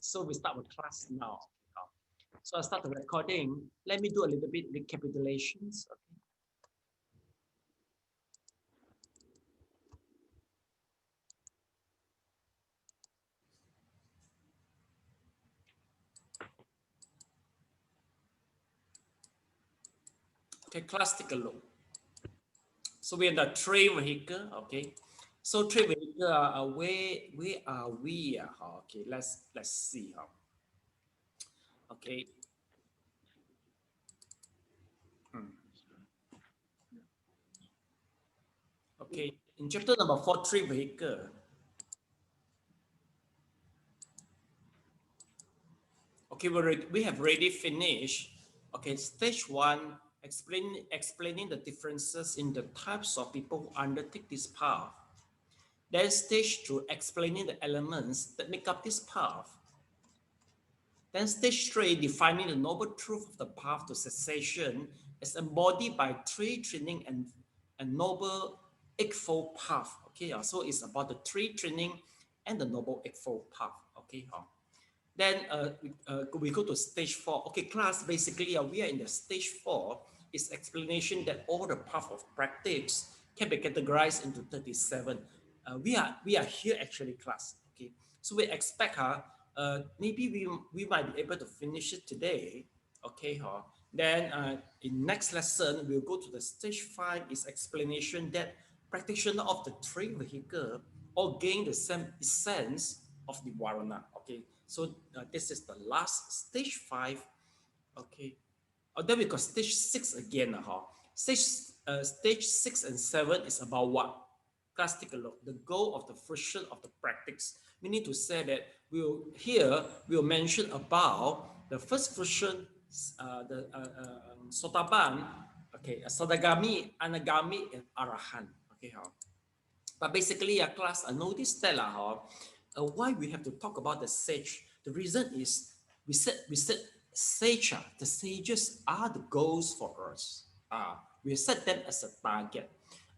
So we start with class now. So I start the recording. Let me do a little bit recapitulations. Okay, class, take a look. So we're in the three vehicle. Okay, so three vehicle. Where are we? Okay, let's see. Okay. Okay, in chapter number 4, three vehicle. Okay, we have already finished. Okay, stage 1, explaining the differences in the types of people who undertake this path. Then stage 2, explaining the elements that make up this path. Then stage 3, defining the noble truth of the path to cessation as embodied by three training and noble eightfold path. Okay, so it's about the three training and the noble eightfold path. Okay, then we go to stage 4. Okay, class, basically we are in the stage 4. It's explanation that all the path of practice can be categorized into 37. We are here actually, class. Okay, so we expect maybe we might be able to finish it today. Okay, then in next lesson we'll go to the stage 5. Is explanation that practitioner of the three vehicle all gain the same essence of the varana. Okay, so this is the last stage 5. Okay, then we got stage 6 again. Stage 6 and 7 is about what? Let's take a look. The goal of the fruition of the practice. We need to say that we'll mention about the first fruition, the sotaban, okay, Sadagami, Anagami, and Arahan. Okay, but basically, class, notice that why we have to talk about the sage. The reason is we said sage, the sages are the goals for us. We set them as a target.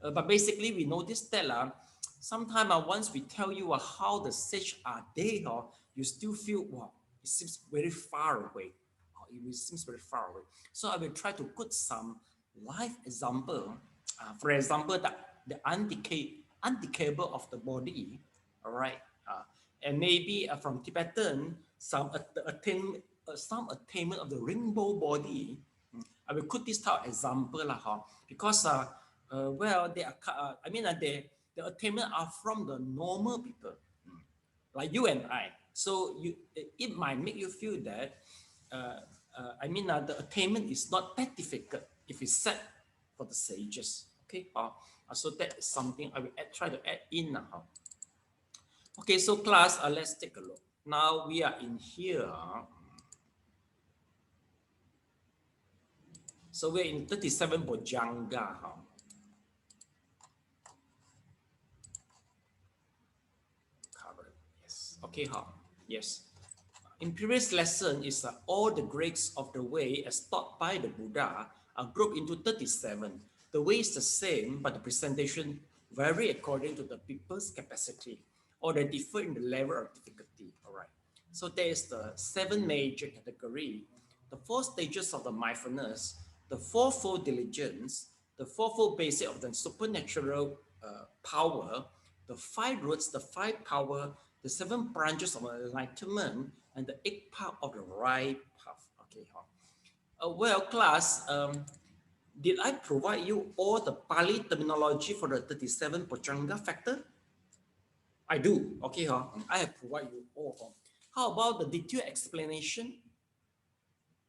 But basically, we notice that sometimes once we tell you how the sage are there, you still feel, wow, it seems very far away. It seems very far away. So I will try to put some live example. For example, the undecayable of the body, all right, and maybe from Tibetan some attainment of the rainbow body. I will put this type of example because well they are the attainment are from the normal people like you and I. So it might make you feel that the attainment is not that difficult if it's set for the sages. Okay, so that is something I will try to add in now. Okay, so class, let's take a look. Now we are in here. So we're in 37 bhojanga. Covered. Yes. Okay, yes. In previous lesson is all the grades of the way as taught by the Buddha are grouped into 37. The way is the same, but the presentation vary according to the people's capacity, or they differ in the level of difficulty. All right. So there is the 7 major category, the 4 stages of the mindfulness, the 4-fold diligence, the 4-fold basic of the supernatural power, the 5 roots, the 5 power, the 7 branches of enlightenment, and the 8 part of the right path. Okay, well, class, did I provide you all the Pali terminology for the 37 bhojanga factor? I do. Okay, I have provided you all. How about the detailed explanation?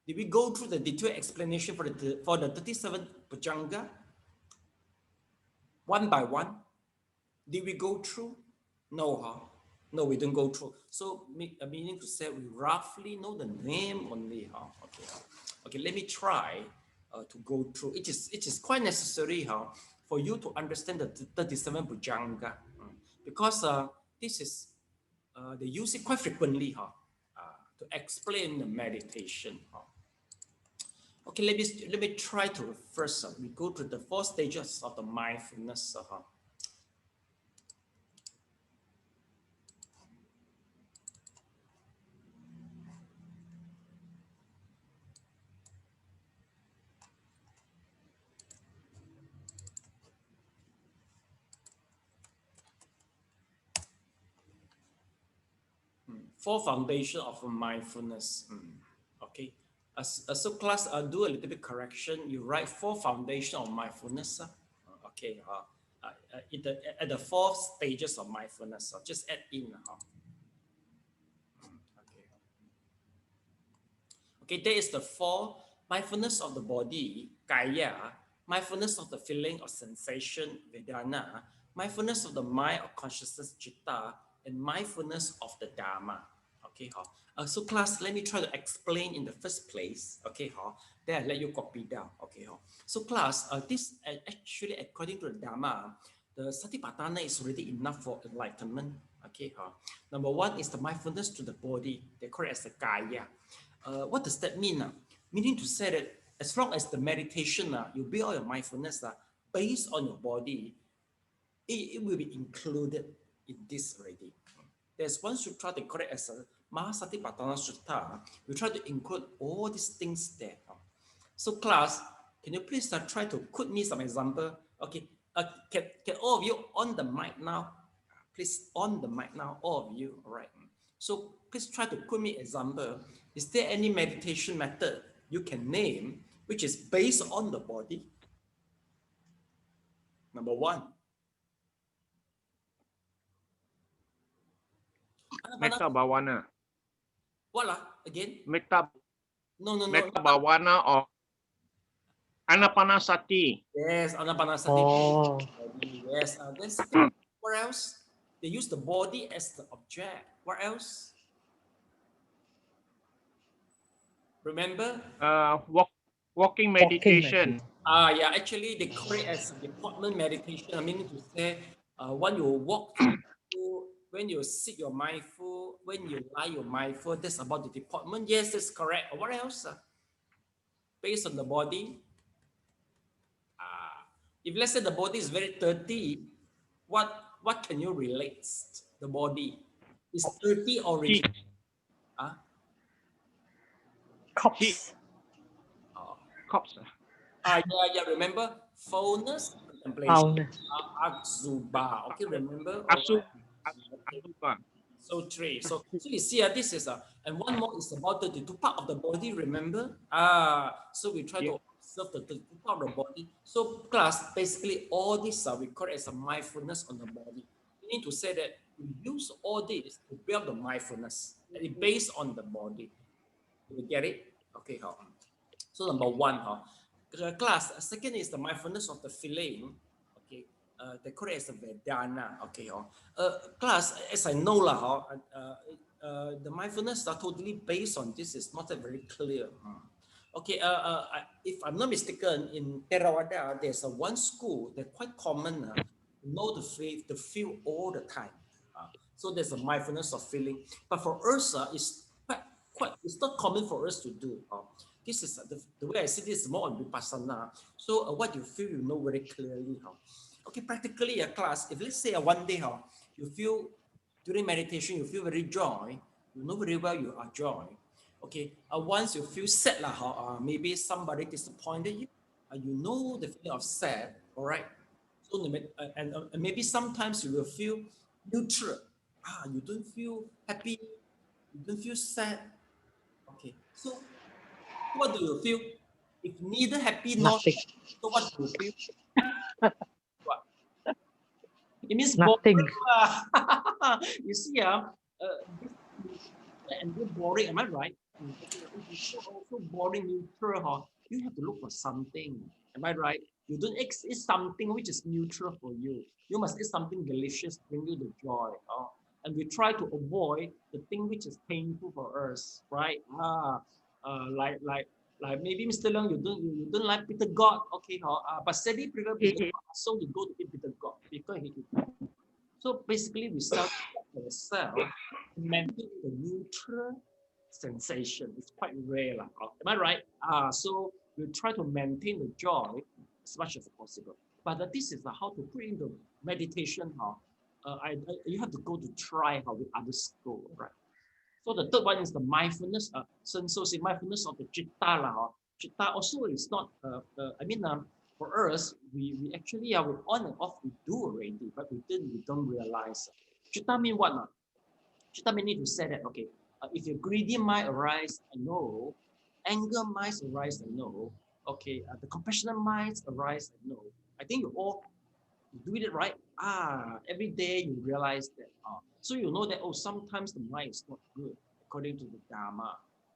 Did we go through the detailed explanation for the 37 bhojanga one by one? Did we go through? No, No, we didn't go through. So meaning to say we roughly know the name only, Okay, okay. Let me try to go through. It is quite necessary, for you to understand the 37 bhojanga, because this is they use it quite frequently, to explain the meditation. Okay, let me try to first we go to the 4 stages of the mindfulness. Four foundation of mindfulness. Okay. So class, do a little bit correction. You write four foundation of mindfulness. Okay. At the four stages of mindfulness. Just add in. Okay. Okay, there is the four mindfulness of the body, kaya, mindfulness of the feeling or sensation, vedana, mindfulness of the mind or consciousness, chitta, and mindfulness of the dharma. Okay, so class, let me try to explain in the first place. Okay, then I let you copy down. Okay, so class, this actually according to the dharma, the satipatthana is already enough for enlightenment. Okay, number one is the mindfulness to the body. They call it as the kaya. What does that mean? Meaning to say that as long as the meditation, you build all your mindfulness based on your body, it will be included in this already. There's one sutra they call it as a Mahasatipatthana Sutta. We try to include all these things there. So class, can you please try to quote me some example? Okay, can all of you on the mic now? Please on the mic now, all of you, all right. So please try to quote me example. Is there any meditation method you can name which is based on the body? Number one. Metta Bhavana. What again? Metta No. Metta Bhavana or Anapanasati. Yes, Anapanasati. Oh. Yes. Then second, what else? They use the body as the object. What else? Remember? Walking meditation. Yeah, actually they call it as deportment meditation. I mean to say, when you walk, when you sit, you're mindful. When you lie, you're mindful. That's about the deportment. Yes, that's correct. What else? Based on the body. If let's say the body is very dirty, what can you relate the body? Is dirty origin? Cops. Cops. Yeah. Remember fullness, contemplation. Foulness. Akzuba. Okay, remember? Asuba. So three. So you see, this is and one more is about the two part of the body. Remember? So we try to observe the two part of the body. So class, basically all these we call it as a mindfulness on the body. We need to say that we use all this to build the mindfulness. And it's based on the body. Do you get it? Okay, so number one, class. Second is the mindfulness of the feeling. Okay, they call it as a vedana. Okay, class. As I know the mindfulness are totally based on this is not very clear. Okay, if I'm not mistaken, in Theravada there's a one school that quite common to know the feel all the time. So there's a mindfulness of feeling, but for us, it's it's not common for us to do. This is the way I see this is more on Vipassana. So what you feel, you know very clearly. Okay, practically a class, if let's say one day you feel during meditation, you feel very joy, you know very well you are joy. Okay, once you feel sad, maybe somebody disappointed you, you know the feeling of sad, all right? So, and maybe sometimes you will feel neutral. You don't feel happy, you don't feel sad. Okay, so what do you feel? If neither happy nor Nothing. sad, so what do you feel? What? It means Nothing. boring. You see, and you're boring, am I right? If you're also boring, neutral, you have to look for something. Am I right? You don't eat something which is neutral for you. You must eat something delicious, bring you the joy. And we try to avoid the thing which is painful for us, right? Like maybe Mr. Leong, you don't like bitter gourd, okay? But steady prefer bitter gourd, so you go to eat bitter gourd because he eat. So basically, we self ourselves to maintain the neutral sensation. It's quite rare, am I right? So we try to maintain the joy as much as possible. But this is how to put into meditation. You have to go to try with other school, right? So the third one is the mindfulness. So say mindfulness of the chitta. Chitta also is not. For us, we actually we on and off we do already, but we don't realize. Chitta mean what? Chitta meaning to say that, okay, if your greedy mind arise, I know. Anger minds arise, I know. Okay, the compassionate minds arise, I know. I think you all do it right. Every day you realize that. So you know that, oh, sometimes the mind is not good according to the dharma.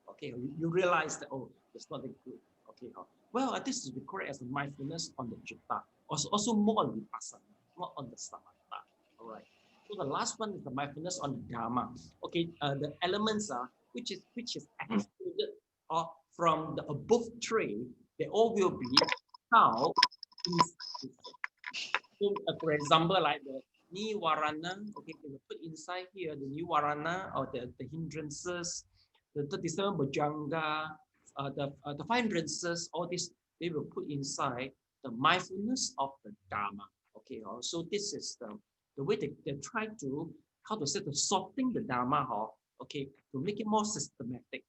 Okay, you realize that, oh, it's not that good. Okay, well, this is correct as the mindfulness on the chitta. Also more on vipassana, not on the samatha. All right. So the last one is the mindfulness on the dharma. Okay, the elements are which is excluded from the above three. They all will be how. So, for example, like the niwarana, okay, we put inside here the niwarana or the hindrances, the 37 bhojanga, the five hindrances, all this they will put inside the mindfulness of the dharma. Okay, so this is the way they try to how to say to sorting the dharma, okay, to make it more systematic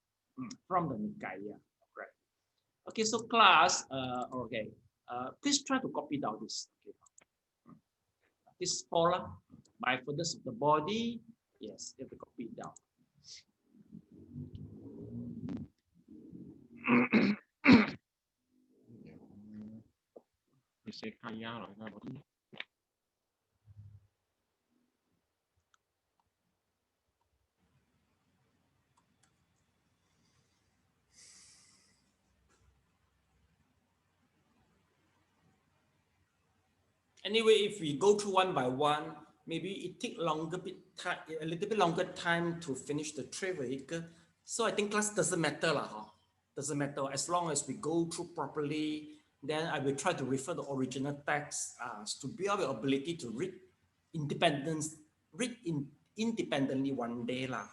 from the Nikaya. Right. Okay, so class, okay, please try to copy down this. Okay. This polar mindfulness of the body. Yes, you have to copy it down. Anyway, if we go through one by one, maybe it take a little bit longer time to finish the three vehicle. So I think class doesn't matter lah, doesn't matter as long as we go through properly. Then I will try to refer the original text to build our ability to read independently one day lah.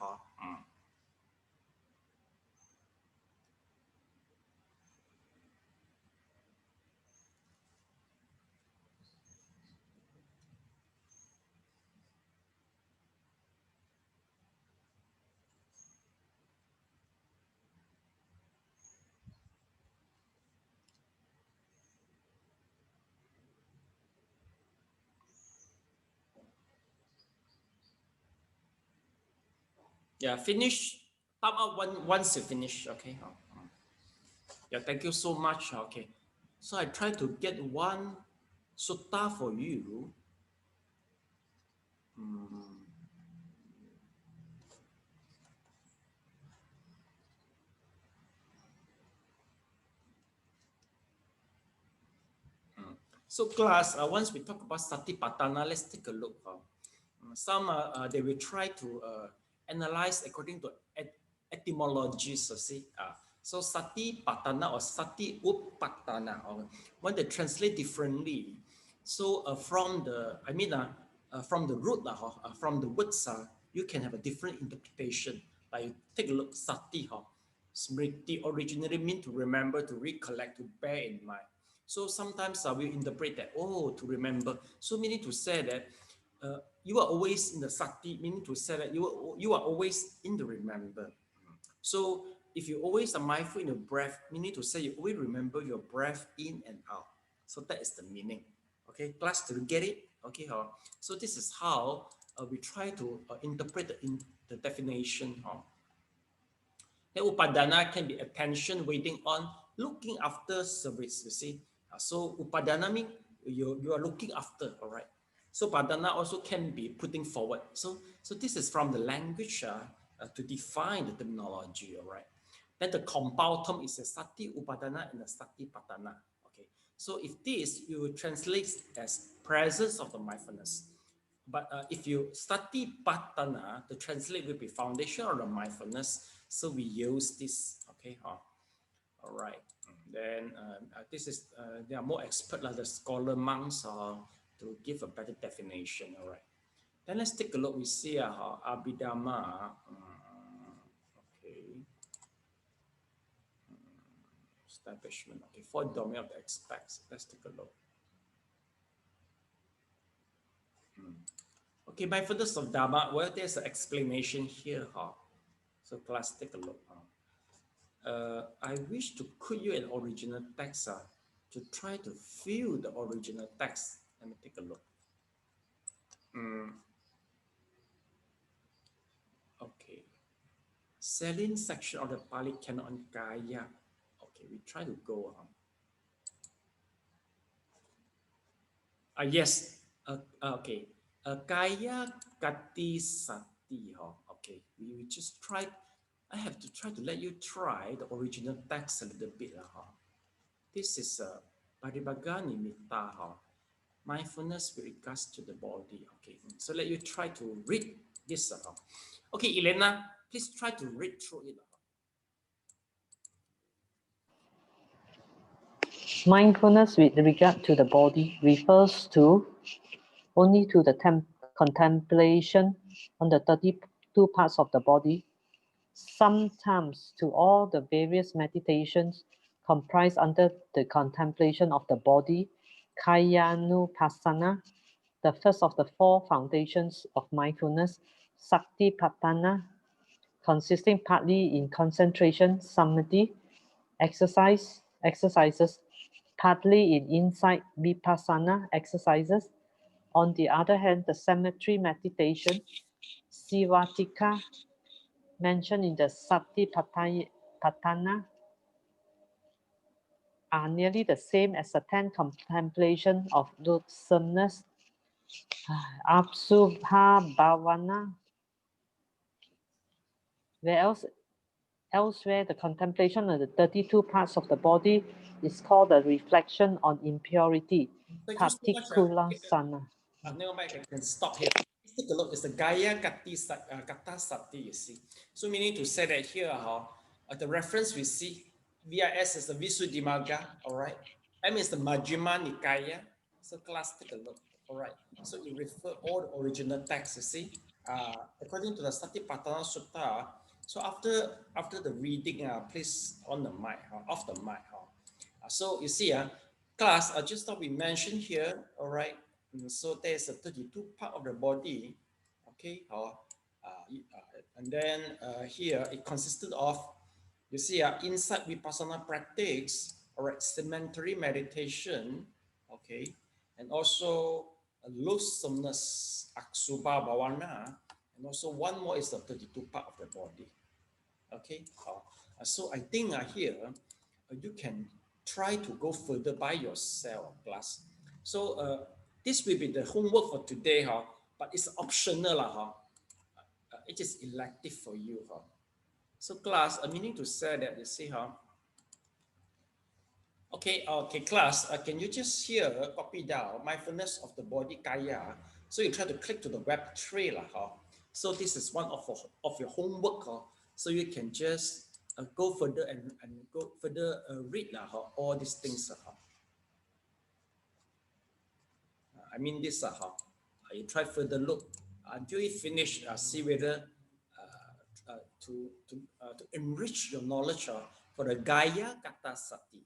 Yeah, finish. Thumb up once you finish. Okay. Yeah, thank you so much. Okay. So I try to get one sutta for you. So class, once we talk about satipatthana, let's take a look. Some they will try to analyze according to etymologies. See, so satipatthana or sati uppattana, or when they translate differently. So from the from the root from the words, you can have a different interpretation. Like you take a look, sati, smriti originally mean to remember, to recollect, to bear in mind. So sometimes we interpret that, oh, to remember. So meaning to say that you are always in the sati, meaning to say that you are always in the remember. So if you always are mindful in your breath, meaning to say you always remember your breath in and out. So that is the meaning. Okay, class, do you get it? Okay, so this is how we try to interpret the definition. Then upadana can be attention, waiting on, looking after service, you see. So upadana means you are looking after, all right. So padana also can be putting forward. So this is from the language to define the terminology, all right. Then the compound term is a sati upadana and a sati patana. Okay. So if this, you will translate as presence of the mindfulness. But if you sati patana, the translate will be foundation of the mindfulness. So we use this, okay. All right. Then this is they are more expert like the scholar monks to give a better definition. All right. Then let's take a look. We see Abhidhamma. Okay. Establishment. Okay. For domain of the aspects. Let's take a look. Okay. Mindfulness of Dharma. Well, there's an explanation here. So class, take a look. I wish to quote you an original text to try to feel the original text. Let me take a look. Saline section of the Pali canon on Kaya. Okay, we try to go on. Yes, okay. Kaya Kati Sati. Okay, we just try. I have to try to let you try the original text a little bit. This is Paribhaganimitta, mindfulness with regards to the body. Okay, so let you try to read this. Okay, Elena, please try to read through it. Mindfulness with regard to the body refers to only to the contemplation on the 32 parts of the body, sometimes to all the various meditations comprised under the contemplation of the body, Kayanupassana, the first of the four foundations of mindfulness, Satipatthana, consisting partly in concentration, samadhi, exercises, partly in insight, vipassana exercises. On the other hand, the cemetery meditation, sivatika, mentioned in the Satipatthana, are nearly the same as the 10 contemplation of loathsomeness, Absubha Bhavana. Elsewhere, the contemplation of the 32 parts of the body is called the reflection on impurity, Thank you so much. Patikulasana. Never mind, I can stop here. Let's take a look. It's the Gaya Kata Sati, you see. So meaning to say that here, the reference we see, VIS is the Visuddhimagga, all right? M is the Majjhima Nikaya. So class, take a look, all right? So it refer all the original texts, you see. According to the Satipatthana Sutta, so after the reading, please on the mic, off the mic. So you see, class, just what we mentioned here, all right? So there's a 32 part of the body, okay? And then here it consisted of, you see, inside Vipassana practice, all right, cemetery meditation, okay? And also loathsomeness, Aksubha Bhavana, and also one more is the 32 part of the body, okay? So I think here you can try to go further by yourself, class. So this will be the homework for today, but it's optional. It is elective for you. So class, meaning to say that, you see, okay, class, can you just here copy down mindfulness of the body, Kaya? So you try to click to the web tray. So this is one of your homework. So you can just go further and go further read all these things. I mean this, you try further look until you finish, see whether to enrich your knowledge for the Gaya Kata Sati.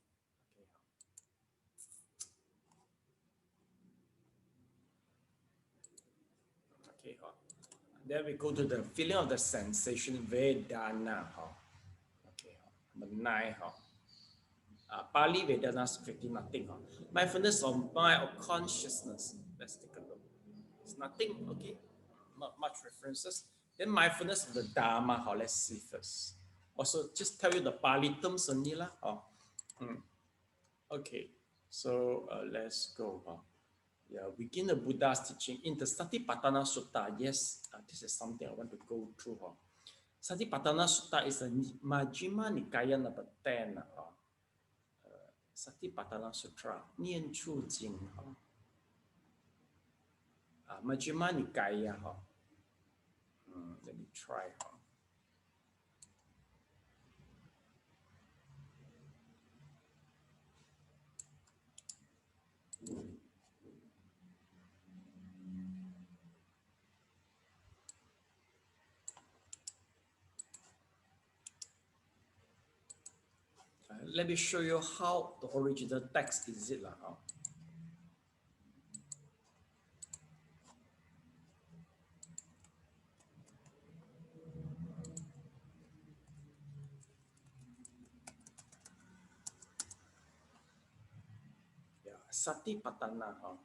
Okay, then we go to the feeling of the sensation, Vedana. Okay, number 9. Pali Vedana 50, nothing. Mindfulness of mind or consciousness. Let's take a look. It's nothing, okay? Not much references. Then mindfulness of the Dharma. Let's see first. Also, just tell you the Pali terms only. Okay, so let's go. Yeah, begin the Buddha's teaching in the Satipatthana Sutta. Yes, this is something I want to go through. Satipatthana Sutta is a Majjhima Nikaya number 10. Satipatthana Sutra, Nian Chu Jing. Majjhima Nikaya. Let me try. Let me show you how the original text is it. Yeah, Satipatthana.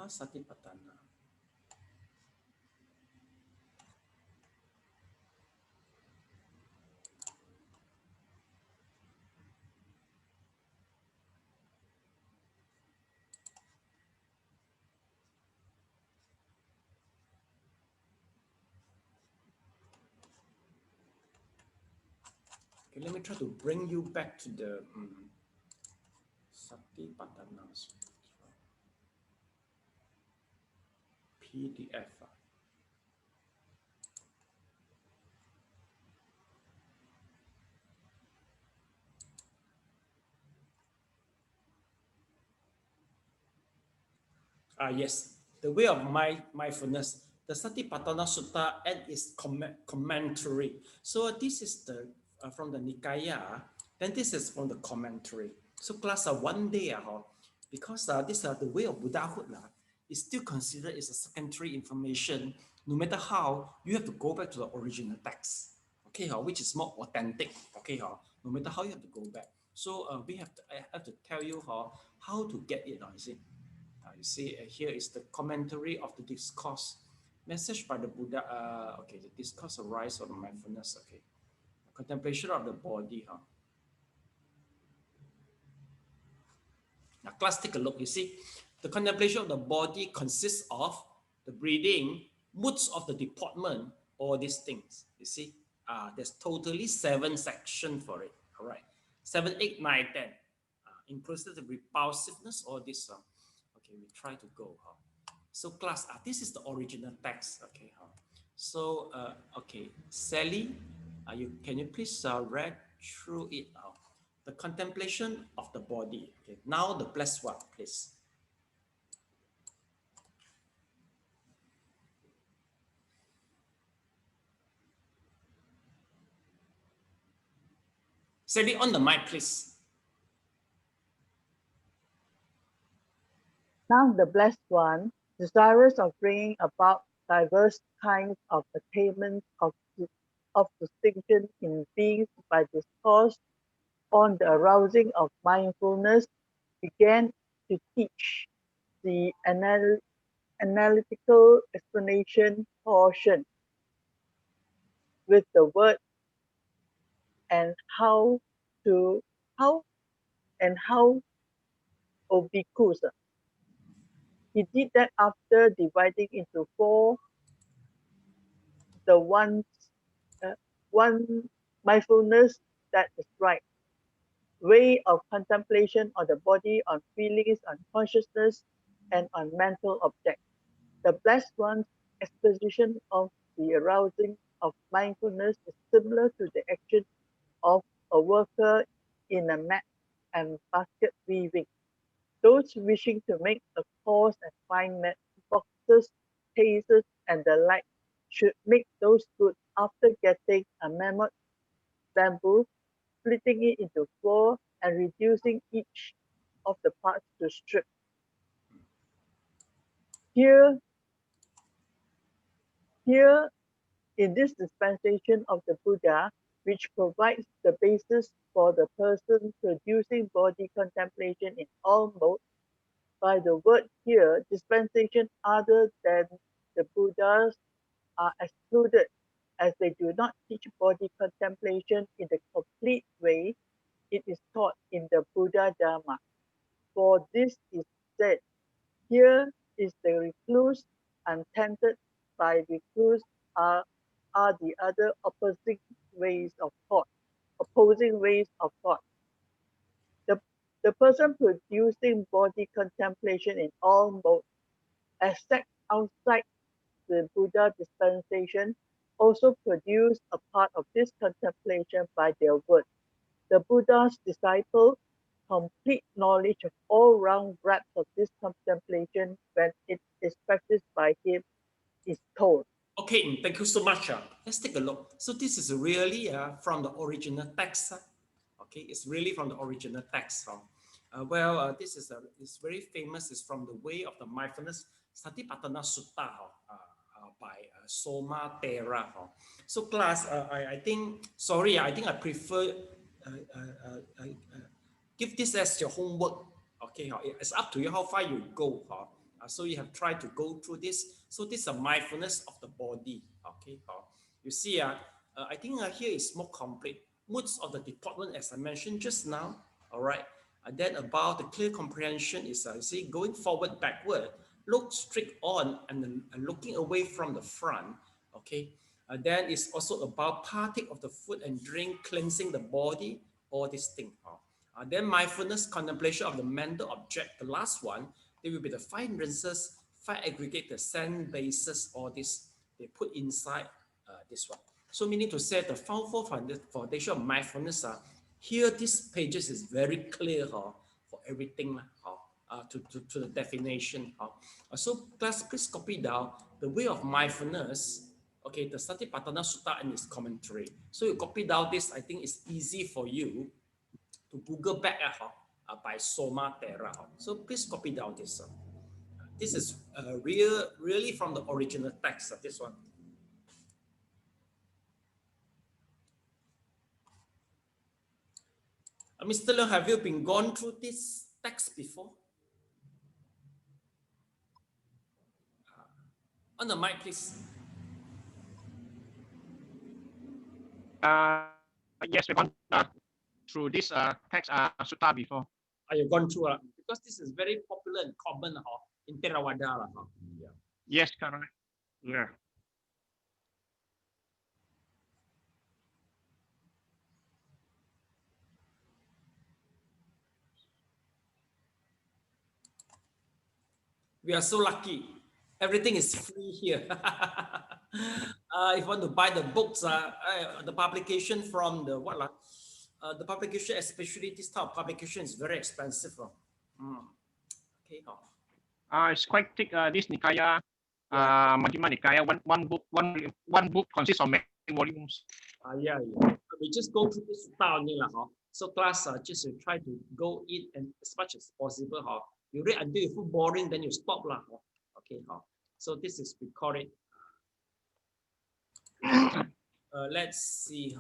Satipatthana. Okay, let me try to bring you back to the Satipatthana Sutra PDF. Yes, the way of mindfulness, the Satipatthana Sutta and its commentary. So this is the from the Nikaya, then this is from the commentary. So class one day, because this the way of Buddhahood is still considered as a secondary information. No matter how, you have to go back to the original text, okay, which is more authentic, okay, no matter how you have to go back. So I have to tell you how to get it, you see. You see, here is the commentary of the discourse, message by the Buddha. Okay, the discourse arise on mindfulness. Okay, contemplation of the body. Now, class, take a look. You see, the contemplation of the body consists of the breathing, moods of the deportment, all these things. You see, there's totally 7 sections for it. All right, 7, 8, 9, 10, inclusive the repulsiveness, all this. Okay, we try to go. So class, this is the original text. Okay, so okay, Sally, can you please read through it? The contemplation of the body. Okay, now the blessed one, please. Sally, on the mic, please. Now the Blessed One, desirous of bringing about diverse kinds of attainments of distinction in beings by discourse on the arousing of mindfulness, began to teach the analytical explanation portion with the word and how of bhikkhus. He did that after dividing into 4 the one mindfulness that is right, way of contemplation on the body, on feelings, on consciousness, and on mental objects. The Blessed One's exposition of the arousing of mindfulness is similar to the action of a worker in a mat and basket weaving. Those wishing to make a course and find boxes, cases, and the like should make those goods after getting a mammoth bamboo, splitting it into 4 and reducing each of the parts to strips. Here in this dispensation of the Buddha, which provides the basis for the person producing body contemplation in all modes, by the word here, dispensation other than the Buddhas are excluded, as they do not teach body contemplation in the complete way it is taught in the Buddha Dharma. For this is said, here is the recluse, untented by recluse are the other opposing ways of thought. The person producing body contemplation in all modes, except outside the Buddha dispensation, also produce a part of this contemplation by their words. The Buddha's disciple complete knowledge of all round breadth of this contemplation when it is practiced by him is told. Okay, thank you so much. Let's take a look. So this is really from the original text. Okay, it's really from the original text. This is very famous. It's from the Way of the Mindfulness Satipatthana Sutta by Samatha. So class, I think I prefer give this as your homework. Okay, it's up to you how far you go. So you have tried to go through this. So this is a mindfulness of the body. Okay, you see, I think here is more complete. Moods of the deportment, as I mentioned just now. All right. And then about the clear comprehension is, you see, going forward, backward, look straight on and looking away from the front. Okay. Then it's also about partake of the food and drink, cleansing the body, all these things. Then mindfulness, contemplation of the mental object. The last one, they will be the 5 hindrances, 5 aggregated sense bases, all this they put inside this one. So meaning to say the foundation of mindfulness, here these pages is very clear for everything to the definition. So class, please copy down the way of mindfulness. Okay, the Satipatthana Sutta and its commentary. So you copy down this, I think it's easy for you to Google back by Samatha. So please copy down this. This is really from the original text of this one. Mr. Leung, have you been gone through this text before? On the mic, please. Yes, we've gone through this text sutta before. You've gone through because this is very popular and common in Theravada. Yeah. Yes, correct. Yeah. We are so lucky. Everything is free here. If you want to buy the books, the publication from the the publication, especially this type of publication, is very expensive. Okay. It's quite thick. This Nikaya, Majjhima Nikaya, one book consists of many volumes. Yeah. We just go through this style only, so class just try to go in and as much as possible. You read until you feel boring, then you stop. Okay. So this is, we call it. Let's see.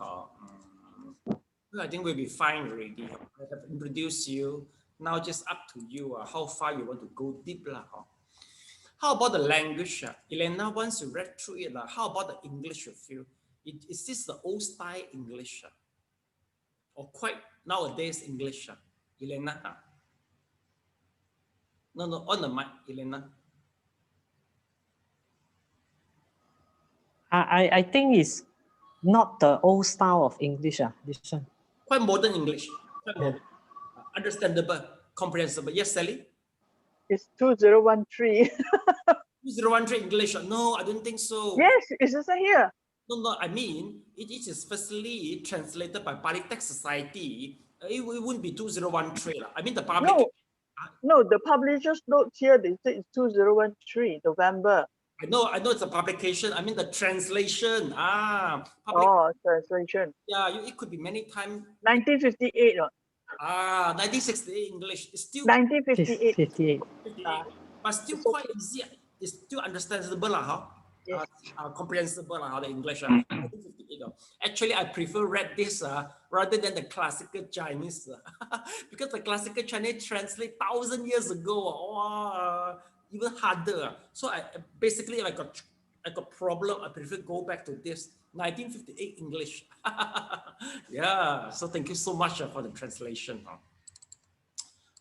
I think we'll be fine already. I have introduced you. Now just up to you how far you want to go deep. How about the language? Elena, once you read through it, how about the English you feel? Is this the old style English? Or quite nowadays English? Elena? No, on the mic, Elena. I think it's not the old style of English. This one. Quite modern English. Quite modern. Understandable, comprehensible. Yes, Sally? It's 2013. 2013 English. No, I don't think so. Yes, it's also here. No, I mean, it is firstly translated by Pali Text Society. It wouldn't be 2013. I mean, the public. No, the publisher's note here, they say it's 2013, November. I know it's a publication. I mean, the translation. Translation. Yeah, it could be many times. 1958. 1968 English. It's still 1958. 58. But still quite easy. It's still understandable, Yes. comprehensible, the English. 1958. Actually, I prefer read this rather than the classical Chinese because the classical Chinese translate 1,000 years ago. Even harder. So basically, if I got problem, I prefer go back to this 1958 English. Yeah. So thank you so much for the translation.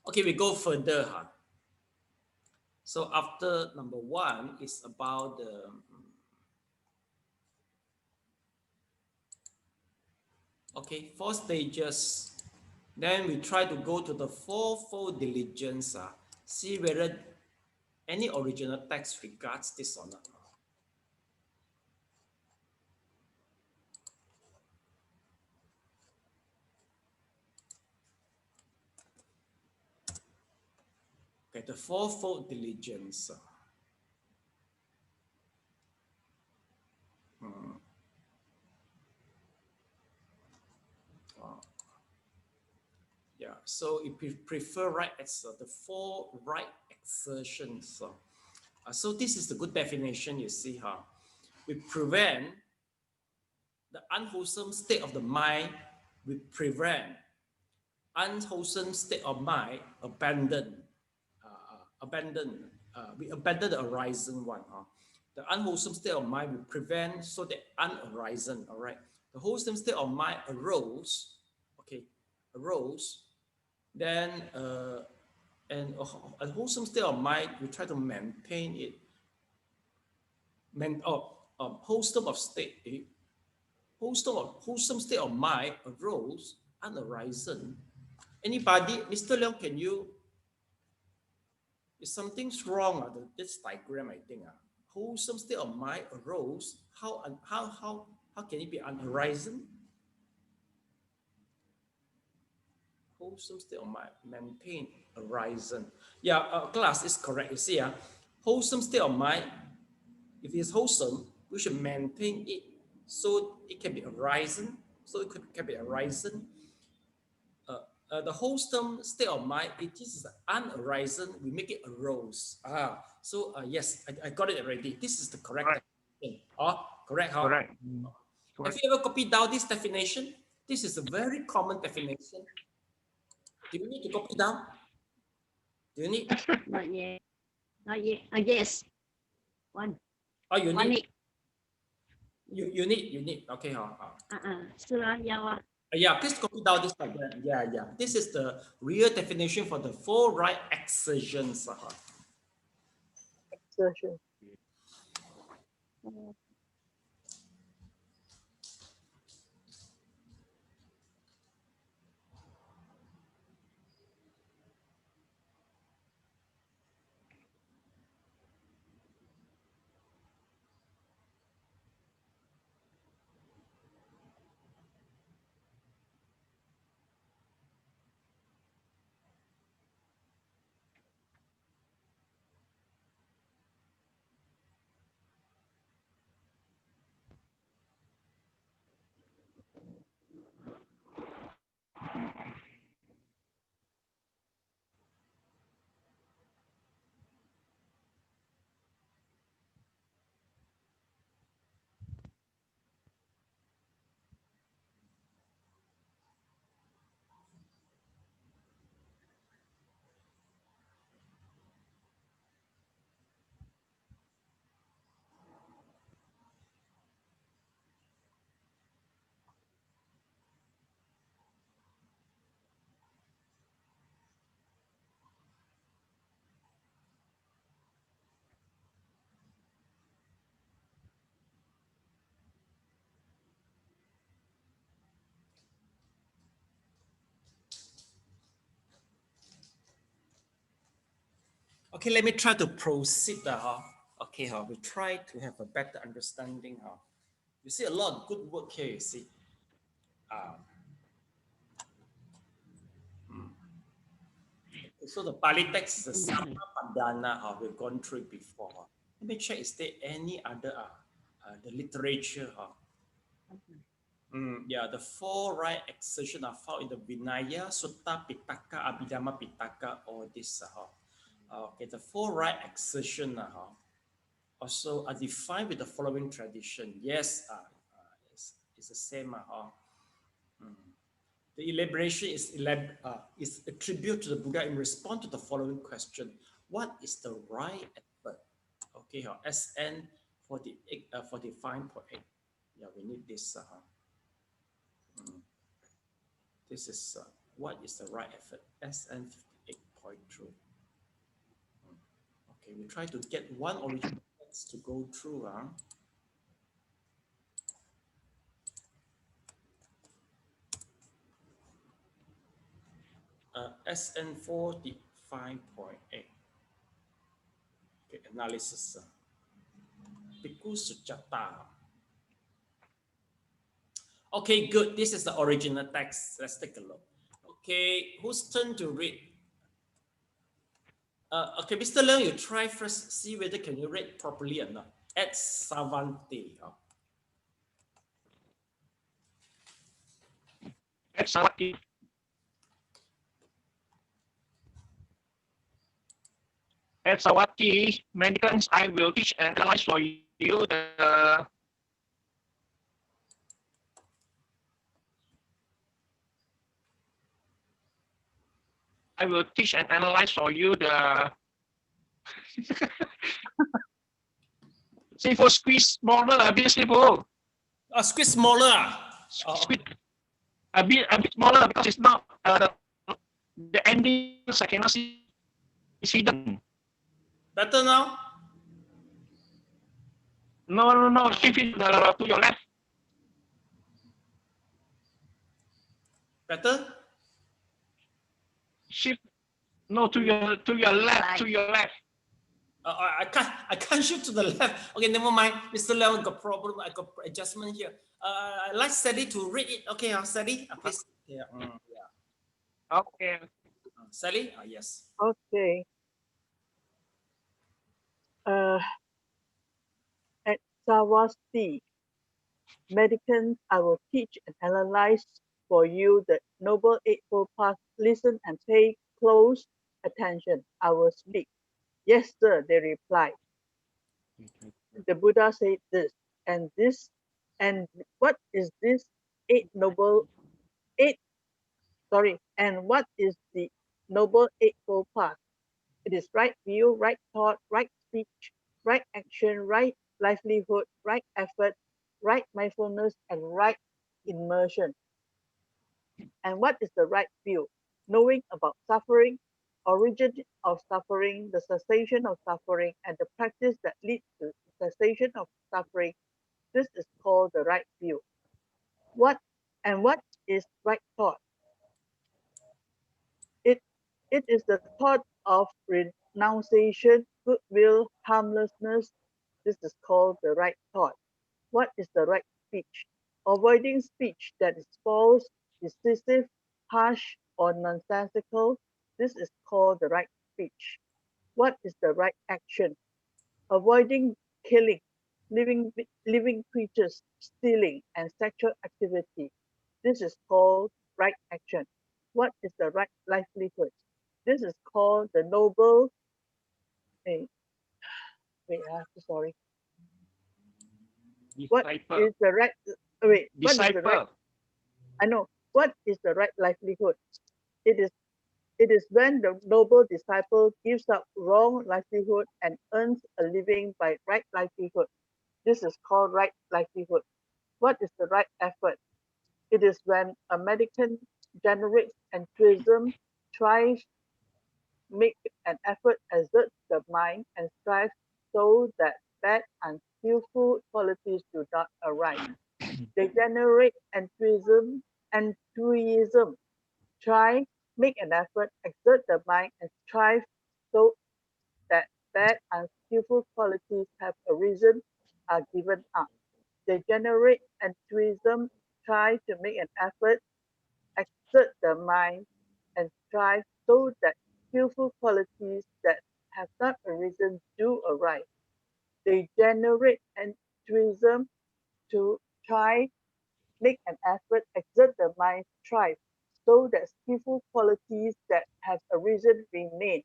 Okay, we go further. So after number 1 is about the okay, 4 stages. Then we try to go to the 4-fold diligence. See whether any original text regards this or not. Okay, the 4-fold diligence. Yeah, so if you prefer right, it's the 4 right exertions. So this is the good definition, you see. We prevent the unwholesome state of the mind. We prevent unwholesome state of mind abandon we abandon the arising one. The unwholesome state of mind we prevent so that unarisen. All right. The wholesome state of mind arose. Okay, arose. Then and a wholesome state of mind we try to maintain it. Wholesome of state. Wholesome state of mind arose, unarisen. Anybody, Mr. Leong, can you? Is something's wrong with this diagram? I think. Wholesome state of mind arose. How can it be unarisen? Wholesome state of mind maintain arisen. Yeah, class is correct. You see, wholesome state of mind. If it's wholesome, we should maintain it so it can be arisen. So it can be arisen. The wholesome state of mind, it is unarisen, we make it arose. Yes, I got it already. This is the correct definition. Correct. Correct. Have you ever copied down this definition? This is a very common definition. Do you need to copy down? Do you need? Not yet. Not yet. Yes. One. Oh, you One need. You need. Okay. Yeah, please copy down this diagram. Yeah. This is the real definition for the 4 right exertions. Exertion. Okay, let me try to proceed. Okay, we try to have a better understanding. You see a lot of good work here, you see. So the Pali text is the Samatha we've gone through it before. Let me check, is there any other the literature? The 4 right exertions are found in the Vinaya, Sutta Pitaka, Abhidhamma Pitaka, all this. Okay, the 4 right exertions also are defined with the following tradition. Yes, it's the same. The elaboration is attributed to the Buddha in response to the following question: what is the right effort? Okay, SN 45.8. Yeah, we need this. This is what is the right effort? SN 58.2. Okay, we try to get one original text to go through. SN 45.8. Okay, analysis. Bhikkhu Sujata. Okay, good. This is the original text. Let's take a look. Okay, whose turn to read? Okay, Mr. Leong, you try first. See whether can you read properly or not. At Savante. At Savati. At Savati, mendicants, I will teach and analyze for you the Simple squeeze smaller, a bit simple. Squeeze smaller. Squeeze a bit smaller because it's not the endings I cannot see. It's hidden. Better now? No. Shift it to your left. Better? Shift. No, to your left. Right. To your left. I can't shift to the left. Okay, never mind. Mr. Leon got problem. I got adjustment here. I'd like Sally to read it. Okay, Sally, please. Yeah. Okay. Sally? Yes. Okay. At Savasti, Medicants, I will teach and analyze for you the Noble Eightfold Path. Listen and pay close attention. I will speak. Yes, sir, they replied. The Buddha said this, and what is this and what is the Noble Eightfold Path? It is right view, right thought, right speech, right action, right livelihood, right effort, right mindfulness, and right immersion. And what is the right view? Knowing about suffering, origin of suffering, the cessation of suffering, and the practice that leads to cessation of suffering. This is called the right view. What is right thought? It is the thought of renunciation, goodwill, harmlessness. This is called the right thought. What is the right speech? Avoiding speech that is false, decisive, harsh, or nonsensical. This is called the right speech. What is the right action? Avoiding killing, living creatures, stealing, and sexual activity. This is called right action. What is the right livelihood? This is called the noble. Sorry. What is the right? What is the right? I know. What is the right livelihood? It is when the noble disciple gives up wrong livelihood and earns a living by right livelihood. This is called right livelihood. What is the right effort? It is when a mendicant generates enthusiasm, tries, make an effort, exerts the mind, and strives so that bad and skillful qualities do not arise. They generate enthusiasm, try, make an effort, exert the mind, and strive so that bad and skillful qualities have arisen, are given up. They generate enthusiasm, try to make an effort, exert the mind, and strive so that skillful qualities that have not arisen do arise. They generate enthusiasm to try, make an effort, exert the mind, strive, so that skillful qualities that have arisen remain,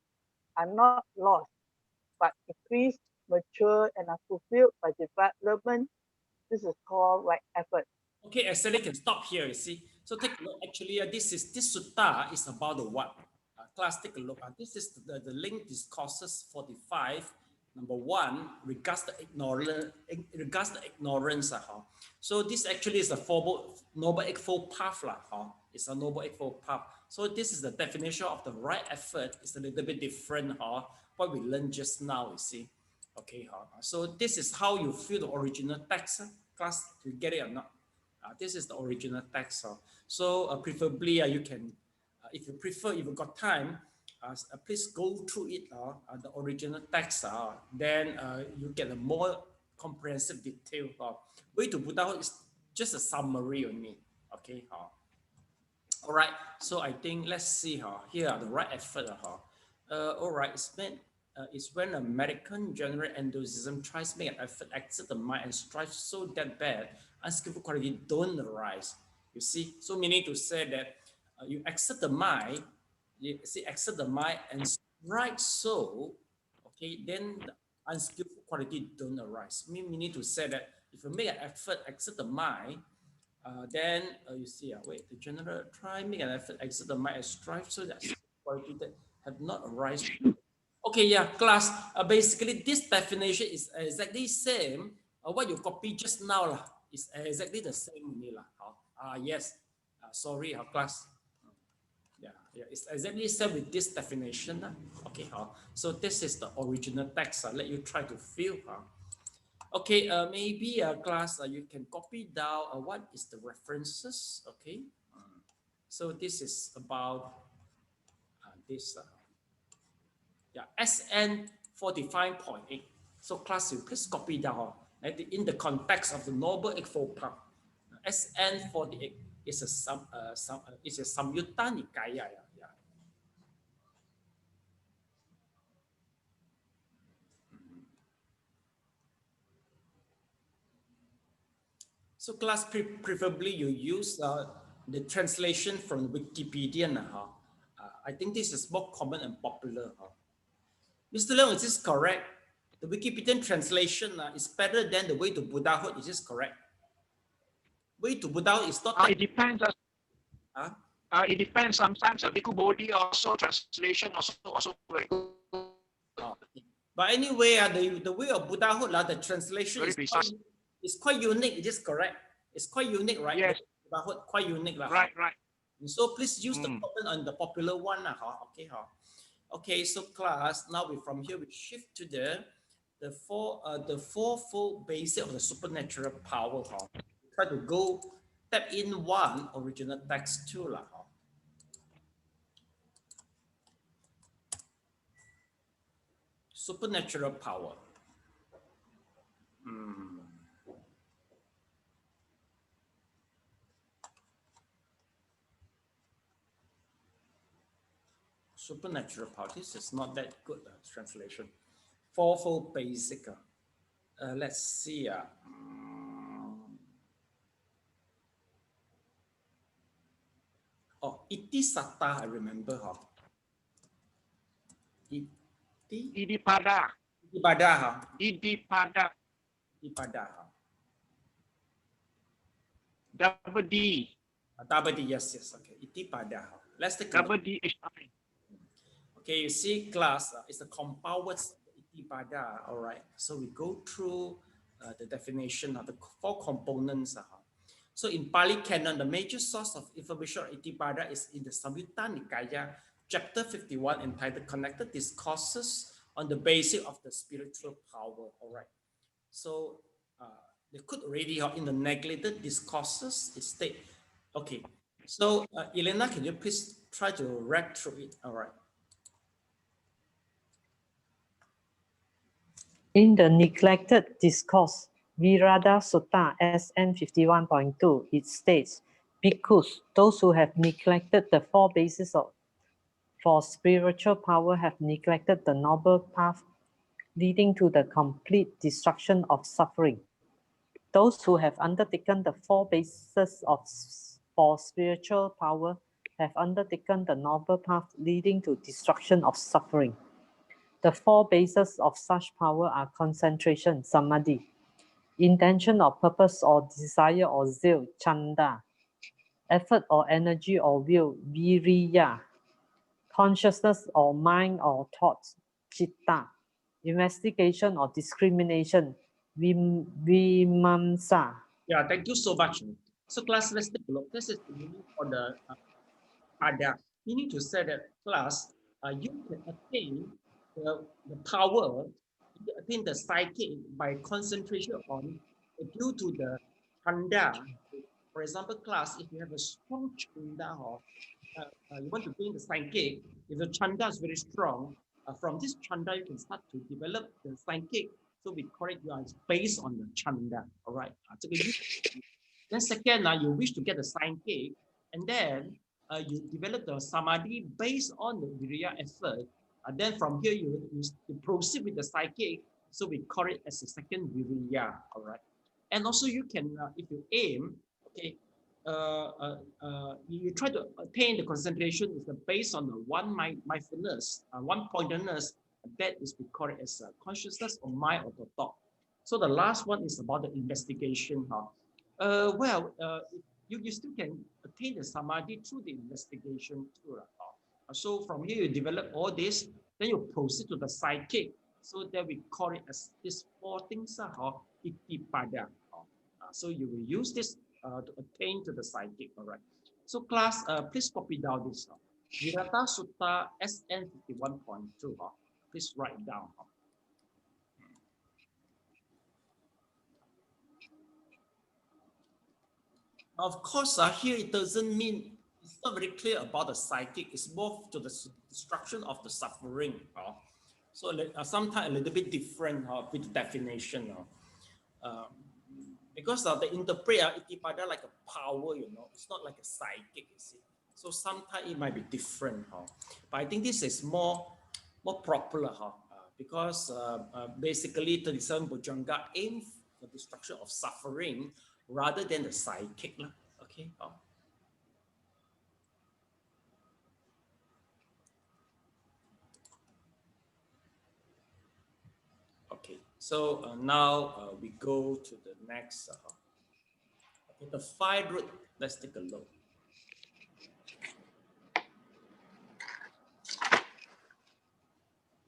are not lost, but increase, mature, and are fulfilled by development. This is called right effort. Okay, actually can stop here, you see. So take a look, actually, this sutta is about the what? Class, take a look. This is the link discourses 45. Number 1, regards the ignorance. So this actually is a noble eightfold path. It's a noble eightfold path. So this is the definition of the right effort. It's a little bit different, what we learned just now, you see. Okay, so this is how you feel the original text. Class, you get it or not? This is the original text. So preferably you can, if you prefer, if you got time, please go through it, the original text. Then you get a more comprehensive detail. Way to Buddhahood is just a summary only. Okay. All right. So I think let's see. Here are the right effort. All right. It's when American general enthusiasm tries to make an effort, exert the mind, and strives so that bad, unskillful quality don't arise. You see, so meaning to say that you exert the mind, exert the mind and strive so, okay, then the unskillful quality don't arise. Meaning to say that if you make an effort, exert the mind, then you see, the general try make an effort, exert the mind and strive so that quality that have not arisen. Okay, yeah, class. Basically, this definition is exactly same. What you copy just now lah, is exactly the same only lah. Yes. Sorry, class. Yeah, it's exactly same with this definition. Okay, so this is the original text. Let you try to fill. Okay, maybe class, you can copy down what is the references. Okay, so this is about this. Yeah, SN 45.8. So class, you please copy down in the context of the Noble Eightfold Path. SN 48 is a Samyutta Nikaya. Yeah. So class, preferably you use the translation from Wikipedia. I think this is more common and popular. Mr. Leong, is this correct? The Wikipedia translation is better than the way to Buddhahood. Is this correct? Way to Buddhahood is not. It depends. It depends. Sometimes a bhikkhu bodhi also translation also very good. But anyway, the way of Buddhahood, the translation is quite unique. Is this correct? It's quite unique, right? Yes. Buddhahood quite unique, right. So please use the common on the popular one. Okay, so class, now from here we shift to the fourfold basis of the supernatural power. Try to go tap in one original text too. Supernatural power. Supernatural power. This is not that good translation. Fourfold basic. Let's see. Iti Satta, I remember. Idipada. Double D. Double D, yes. Okay. Itipada. Let's take a Double look. D is Okay, you see, class, it's a compound words, Itipada. All right. So we go through the definition of the four components. So in Pali Canon, the major source of information on Itipada is in the Samyutta Nikaya, chapter 51, entitled Connected Discourses on the Basis of the Spiritual Power. All right. So they could already, in the neglected discourses, it state. Okay. So Elena, can you please try to read through it? All right. In the neglected discourse, Virada Sutta SN 51.2, it states, bhikkhus, those who have neglected the four bases for spiritual power have neglected the noble path leading to the complete destruction of suffering. Those who have undertaken the four bases for spiritual power have undertaken the noble path leading to destruction of suffering. The four bases of such power are concentration, samadhi, intention or purpose or desire or zeal, chanda, effort or energy or will, viriya, consciousness or mind or thoughts, chitta, investigation or discrimination, vimamsa. Yeah, thank you so much. So class, let's take a look. This is the meaning for the ada. Meaning to say that class, you can attain the power, you attain the psyche by concentration on due to the chanda. For example, class, if you have a strong chanda, you want to gain the psyche, if the chanda is very strong, from this chanda you can start to develop the psyche. So we call it based on the chanda. All right. Then second, you wish to get the psyche, and then you develop the samadhi based on the viriya effort. Then from here you proceed with the psyche. So we call it as a second viriya. All right. And also you can, if you aim, okay, you try to attain the concentration is based on the one mindfulness, one pointedness. That is we call it as consciousness or mind or the thought. So the last one is about the investigation. You still can attain the samadhi through the investigation too. So from here you develop all this, Then you proceed to the psychic. So that we call it as these four things or itipada. So you will use this to attain to the psychic. All right. So class, please copy down this. Virata Sutta SN 51.2. Please write it down. Of course, here it doesn't mean, it's not very clear about the psychic. It's more to the destruction of the suffering. So sometimes a little bit different with the definition. Because the interpreter, itipada like a power, it's not like a psychic, you see. So sometimes it might be different. But I think this is more popular because basically 37 bhojanga aim for destruction of suffering rather than the psychic. Okay. Okay, so now we go to the next, okay, the 5 root. Let's take a look.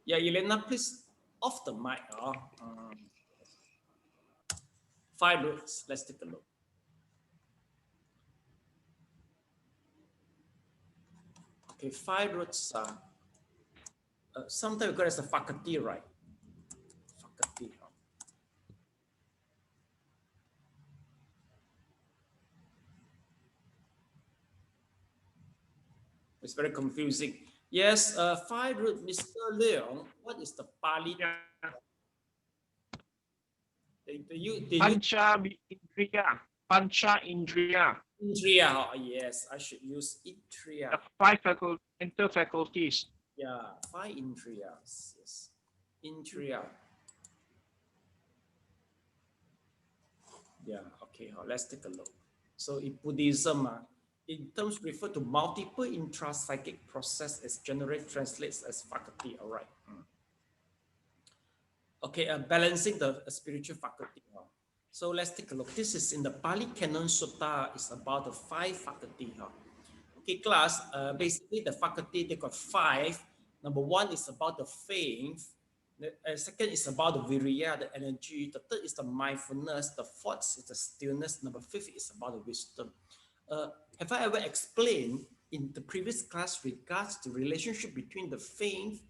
Yeah, Elena, please off the mic. 5 roots. Let's take a look. Okay, 5 roots. Sometimes we call it as a faculty, right? Faculty. It's very confusing. Yes, 5 root, Mr. Leong. What is the Pali? Yeah. Pancha Indriya. Pancha Indriya. Indriya. Yes, I should use Indriya. The 5 inter-faculties. Yeah, 5 Indriyas. Yes, Indriya. Yeah, okay, let's take a look. So in Buddhism, in terms refer to multiple intra-psychic process is generally translates as faculty. All right. Okay, balancing the spiritual faculty. So let's take a look. This is in the Pali Canon Sutta. It's about the 5 faculty. Okay, class. Basically, the faculty they got 5. Number 1 is about the faith. The second is about the viriya, the energy. The third is the mindfulness. The fourth is the stillness. Number 5 is about the wisdom. Have I ever explained in the previous class regards the relationship between the faith,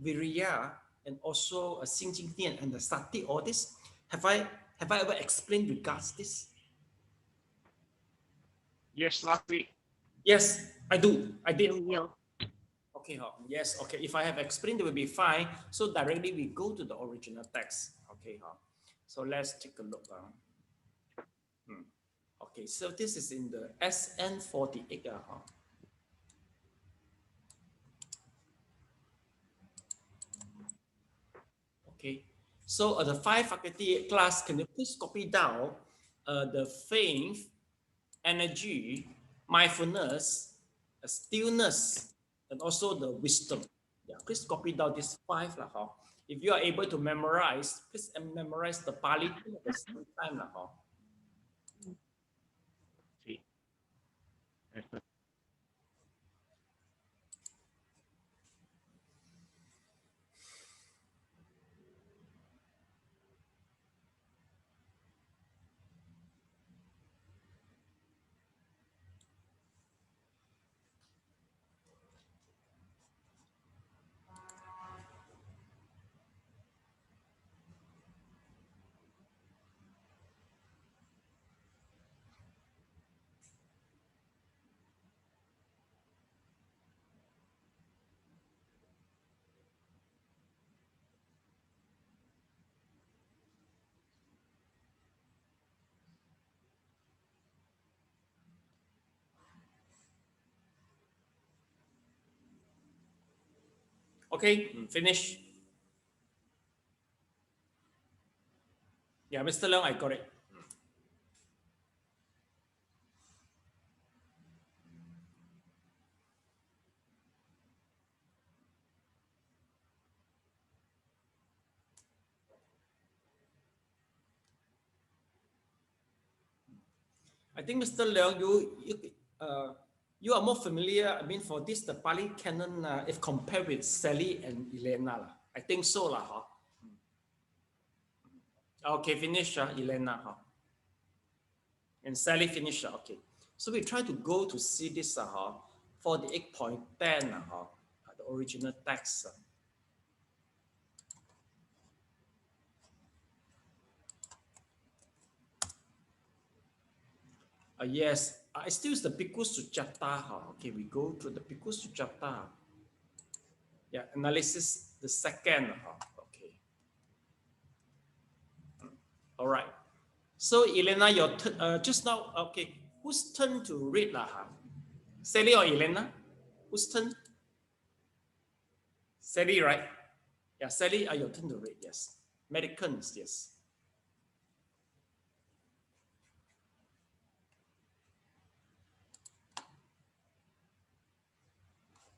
viriya, and also Xing Jing and the sati? All this have I ever explained regards this? Yes, last week. Yes, I do. I did. Yo. Okay, yes, okay. If I have explained, it will be fine. So directly we go to the original text. Okay, so let's take a look. Okay, so this is in the SN 48. Okay, so the 5 faculty class, can you please copy down the faith, energy, mindfulness, stillness, and also the wisdom. Yeah, please copy down these 5. If you are able to memorize, please memorize the Pali at the same time. See. Okay, finish. Yeah, Mr. Leong, I got it. I think Mr. Leong, You are more familiar, I mean, for this, the Pali Canon, if compared with Sally and Elena. I think so. Huh? Okay, finish, Elena. Huh? And Sally finish. Okay. So we try to go to see this for the 8.10, the original text. Yes, I still use the Bhikkhu Sujata. Okay, we go to the Bhikkhu Sujata. Yeah, analysis the second. Okay. All right. So Elena, your turn. Just now, okay. Whose turn to read Sally or Elena? Whose turn? Sally, right? Yeah, Sally, your turn to read. Yes. Americans, yes.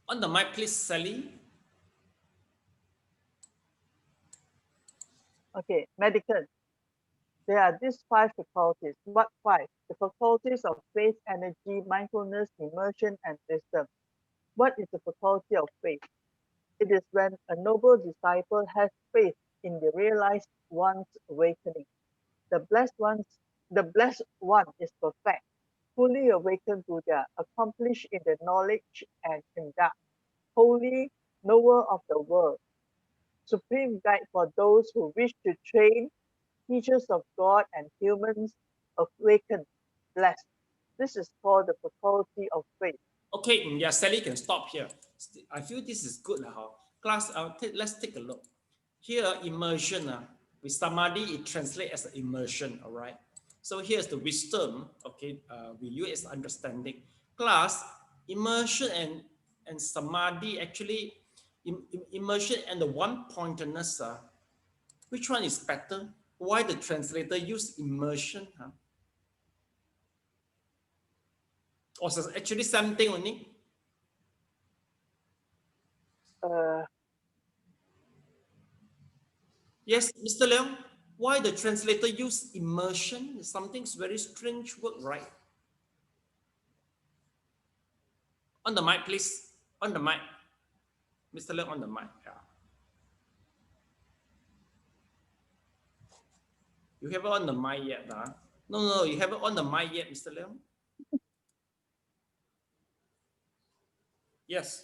On the mic, please, Sally. Okay, medical. There are these 5 faculties. What 5? The faculties of faith, energy, mindfulness, immersion, and wisdom. What is the faculty of faith? It is when a noble disciple has faith in the realized one's awakening. The blessed one is perfect, fully awakened Buddha, accomplished in the knowledge and conduct, holy, knower of the world, supreme guide for those who wish to train, teachers of God and humans, awakened, blessed. This is called the faculty of faith. Okay, yeah, Sally can stop here. I feel this is good. Class, let's take a look. Here, immersion, with samadhi, it translates as immersion, all right? So here's the wisdom, okay, we use as understanding. Class, immersion and samadhi, actually, immersion and the one-pointedness, which one is better? Why the translator use immersion? Or is it actually something only? Yes, Mr. Leong, why the translator use immersion? Something's very strange word, right? On the mic, please. On the mic. Mr. Leong, on the mic. Yeah. You haven't on the mic yet, huh? No, you haven't on the mic yet, Mr. Leong. Yes.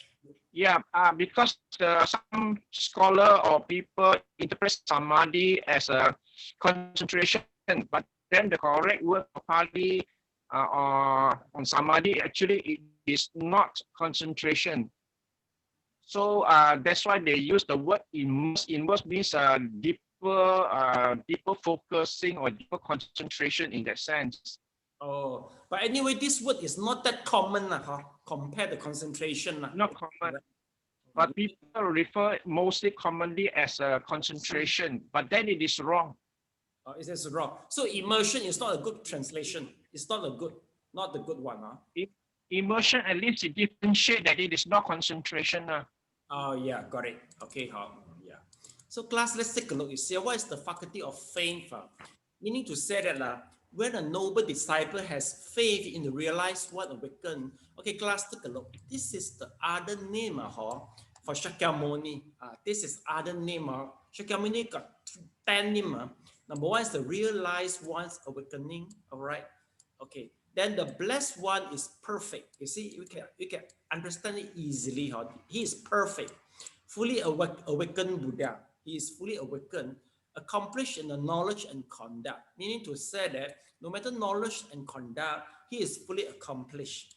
Yeah, because some scholar or people interpret samadhi as a concentration, but then the correct word for Pali or on samadhi actually it is not concentration. So that's why they use the word immerse. Immerse means deeper focusing or deeper concentration in that sense. Oh, but anyway, this word is not that common compared to concentration. Not common. But people refer mostly commonly as a concentration, but then it is wrong. It is wrong. So immersion is not a good translation. It's not the good one. Immersion, at least it differentiate that it is not concentration. Oh yeah, got it. Okay, yeah. So class, let's take a look. You see, what is the faculty of faith? Meaning to say that when a noble disciple has faith in the realized one awakened. Okay, class, take a look. This is the other name for Shakyamuni. This is other name. Shakyamuni got 10 names. Number 1 is the realized one's awakening. All right. Okay. Then the blessed one is perfect. You see, you can understand it easily. He is perfect, fully awakened Buddha. He is fully awakened, accomplished in the knowledge and conduct. Meaning to say that no matter knowledge and conduct, he is fully accomplished.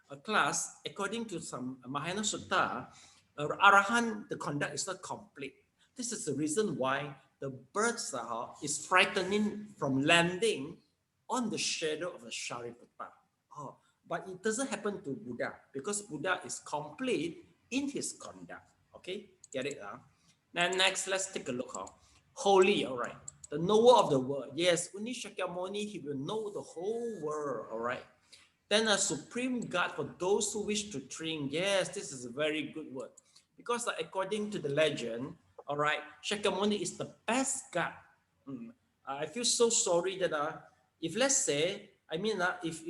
A class, according to some Mahayana Sutta, Arahant, the conduct is not complete. This is the reason why the birds is frightening from landing on the shadow of the Shariputra. But it doesn't happen to Buddha because Buddha is complete in his conduct. Okay, get it? Then next, let's take a look. Holy, all right. The knower of the world. Yes, only Shakyamuni, he will know the whole world. All right. Then a supreme God for those who wish to train. Yes, this is a very good word. Because according to the legend, all right, Shakyamuni is the best God. I feel so sorry that if let's say, I mean, if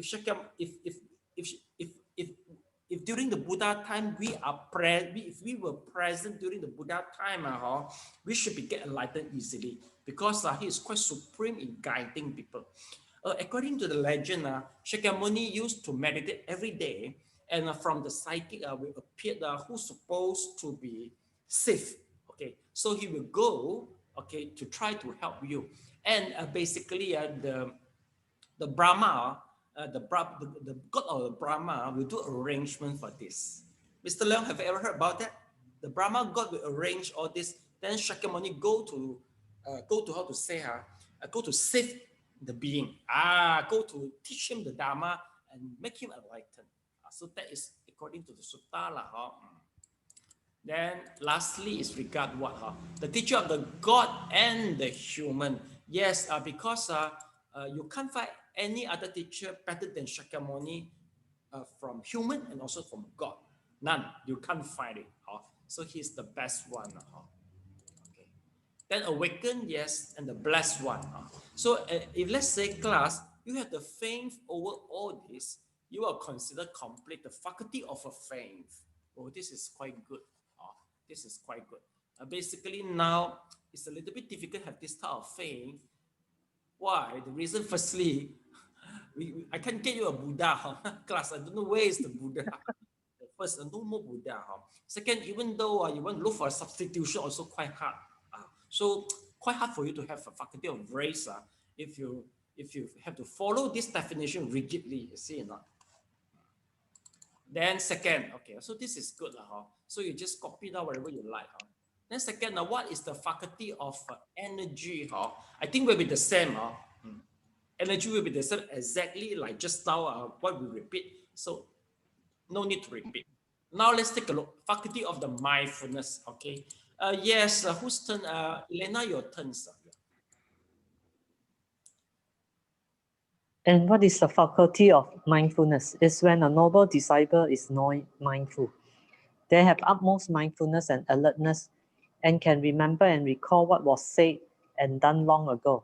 during the Buddha time, if we were present during the Buddha time, we should be get enlightened easily because he is quite supreme in guiding people. According to the legend, Shakyamuni used to meditate every day, and from the psychic will appear who's supposed to be safe. Okay, so he will go, okay, to try to help you, and basically the Brahma, the god of the Brahma will do arrangement for this. Mr. Leong, have you ever heard about that? The Brahma god will arrange all this. Then Shakyamuni go to how to say go to save the being. Go to teach him the Dharma and make him enlightened. So that is according to the Sutta lah. Then lastly is regard what? The teacher of the God and the human. Yes, because you can't find any other teacher better than Shakyamuni from human and also from God. None. You can't find it. So he's the best one. Okay. Then awaken, yes, and the blessed one. So if let's say class, you have the faith over all this, you are considered complete the faculty of a faith. Oh, this is quite good. This is quite good. Basically now, it's a little bit difficult to have this type of faith. Why? The reason, firstly, I can't get you a Buddha class. I don't know where is the Buddha. First, no more Buddha. Second, even though you want to look for a substitution, also quite hard. So quite hard for you to have a faculty of grace if you have to follow this definition rigidly. You see or not? Then second, okay, so this is good. So you just copy down whatever you like. Then second, what is the faculty of energy? I think will be the same. Energy will be the same exactly like just now what we repeat. So no need to repeat. Now let's take a look. Faculty of the mindfulness. Okay. Yes, whose turn? Elena, your turn, sir. And what is the faculty of mindfulness? It's when a noble disciple is mindful. They have utmost mindfulness and alertness and can remember and recall what was said and done long ago.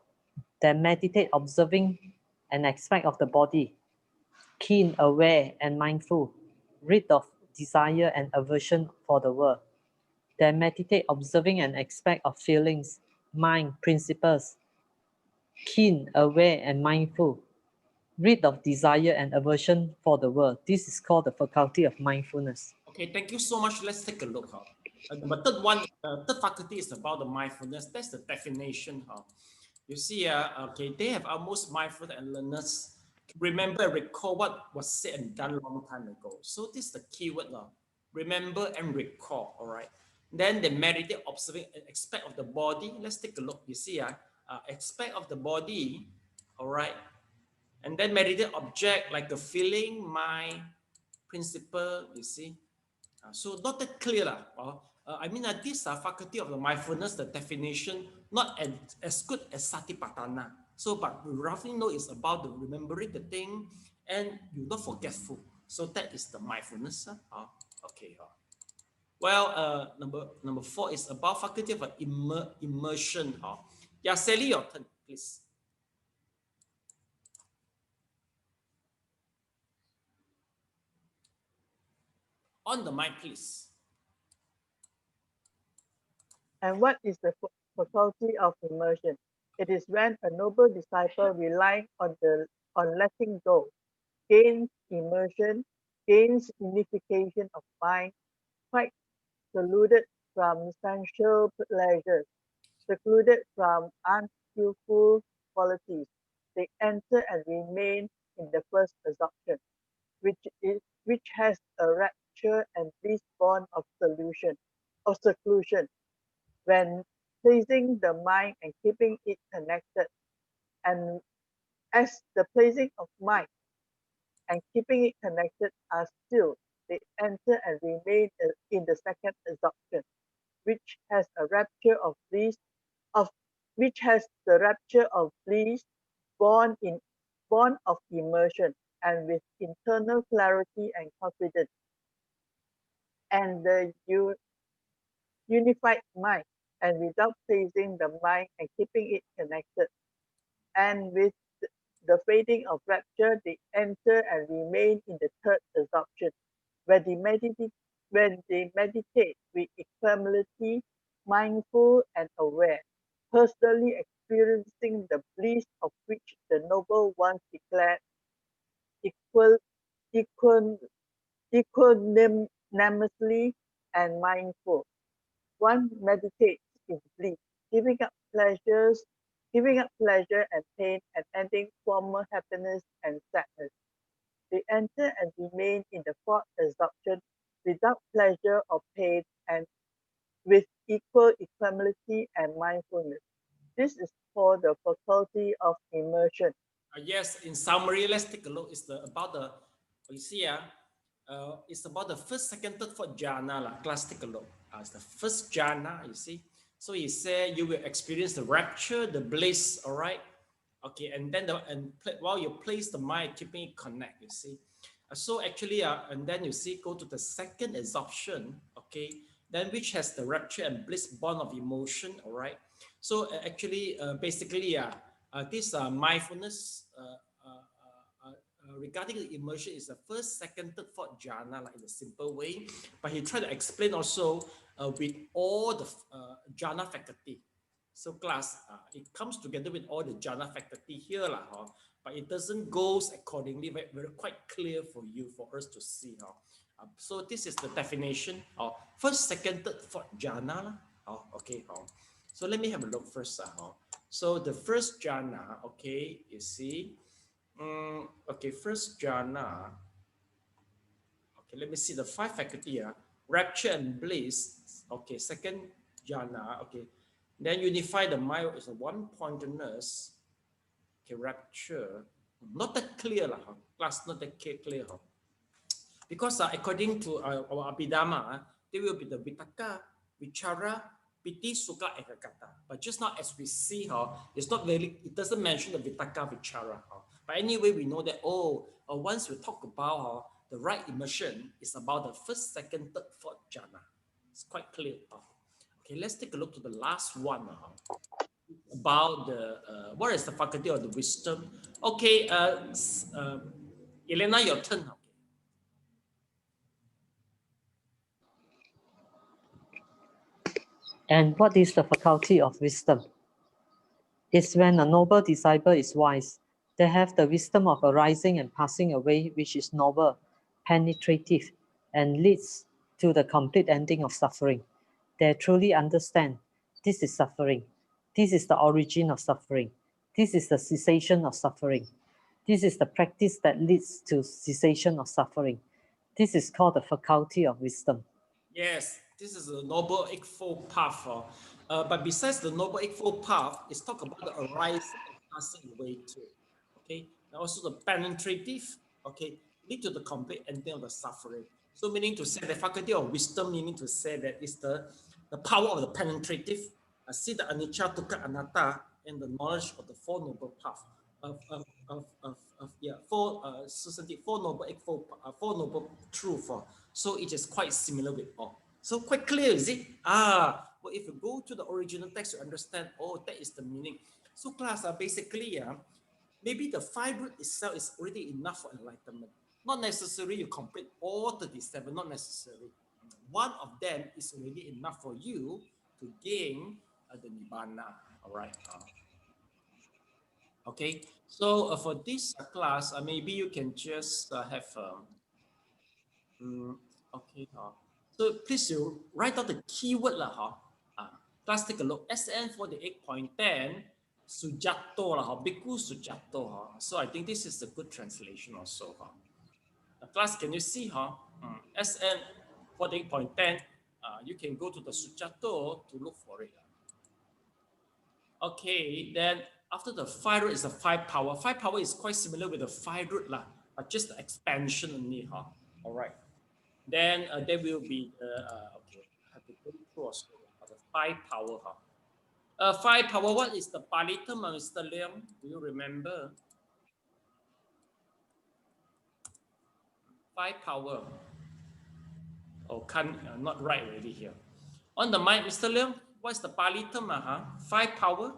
They meditate observing an aspect of the body, keen, aware, and mindful, rid of desire and aversion for the world. They meditate observing an aspect of feelings, mind, principles, keen, aware, and mindful, rid of desire and aversion for the world. This is called the faculty of mindfulness. Okay, thank you so much. Let's take a look. The third one, third faculty is about the mindfulness. That's the definition. You see, okay, they have almost mindful and learners. Remember and recall what was said and done a long time ago. So this is the keyword now. Remember and recall, all right? Then they meditate, observing an aspect of the body. Let's take a look. You see, aspect of the body, all right? And then meditate object like a feeling, mind, principle, you see. So not that clear. I mean, this faculty of the mindfulness, the definition, not as good as Satipatthana. So, but we roughly know it's about the remembering the thing and you're not forgetful. So that is the mindfulness. Okay. Well, number 4 is about faculty of immersion. Yeah, Sally, your turn, please. On the mind, please. And what is the faculty of immersion? It is when a noble disciple relying on letting go, gains immersion, gains unification of mind, quite secluded from sensual pleasures, secluded from unskillful qualities. They enter and remain in the first absorption, which has a rapture and bliss born of seclusion, when placing the mind and keeping it connected. And as the placing of mind and keeping it connected are still, they enter and remain in the second absorption, which has a rapture of bliss, born of immersion and with internal clarity and confidence. And the unified mind, and without placing the mind and keeping it connected. And with the fading of rapture, they enter and remain in the third absorption, when they meditate with equanimity, mindful and aware, personally experiencing the bliss of which the noble ones declared equal, equanimously and mindful. One meditates in bliss, giving up pleasure and pain, and ending former happiness and sadness. They enter and remain in the fourth absorption without pleasure or pain and with equal equanimity and mindfulness. This is called the faculty of immersion. Yes, in summary, let's take a look. It's you see, it's about the first, second, third, fourth jhana. Let's take a look. It's the first jhana, you see. So he said you will experience the rapture, the bliss, all right? Okay, and then while you place the mind, keeping it connect, you see. So actually, and then you see, go to the second absorption, okay, then which has the rapture and bliss bond of emotion, all right? So actually, basically, this mindfulness regarding the immersion is the first, second, third, fourth jhana, like in a simple way. But he tried to explain also with all the jhana faculty. So class, it comes together with all the jhana faculty here, but it doesn't go accordingly, very quite clear for you, for us to see. So this is the definition of first, second, third, fourth jhana. Okay. So let me have a look first. So the first jhana, okay, you see. Okay, first jhana. Okay, let me see the five faculty. Rapture and bliss. Okay, second jhana. Okay, then unify the mind is a one-pointedness. Okay, rapture. Not that clear, class, not that clear. Because according to our Abhidhamma, there will be the Vitakka, Vichara, Piti, Sukha, Ekagata. But just now as we see, it's not really, it doesn't mention the Vitakka, Vichara. But anyway, we know that, once we talk about the right immersion, it's about the first, second, third, fourth jhana. It's quite clear. Okay, let's take a look to the last one. About the, what is the faculty of the wisdom? Okay, Elena, your turn. And what is the faculty of wisdom? It's when a noble disciple is wise. They have the wisdom of arising and passing away, which is noble, penetrative, and leads to the complete ending of suffering. They truly understand this is suffering. This is the origin of suffering. This is the cessation of suffering. This is the practice that leads to cessation of suffering. This is called the faculty of wisdom. Yes, this is a Noble Eightfold Path. But besides the Noble Eightfold Path, it's talk about the arising and passing away too. Okay, and also the penetrative, okay, lead to the complete ending of the suffering. So meaning to say the faculty of wisdom, meaning to say that is the power of the penetrative, see the anicca, dukkha, anatta, and the knowledge of the Four Noble Path. Four noble eightfold, four noble truth. So it is quite similar with all. So quite clear, is it? Well, if you go to the original text, you understand. Oh, that is the meaning. So class, basically, maybe the 5 root itself is already enough for enlightenment. Not necessary you complete all 37. Not necessary. One of them is already enough for you to gain the nibbana. All right. Okay, so for this class, maybe you can just have, okay, so please you write out the keyword class take a look, SN 48.10, Sujato bhikkhu Sujato so I think this is a good translation also class, can you see SN 48.10, you can go to the Sujato to look for it. Okay, then after the 5 root is the 5 power. 5 power is quite similar with the 5 root but just the expansion only. All right. Then there will be okay, I have to go through also the 5 power. 5 power, what is the Pali term, Mr. Leong? Do you remember? 5 power. Oh, can't, not right already here. On the mic, Mr. Leong, what's the Pali term? 5 power?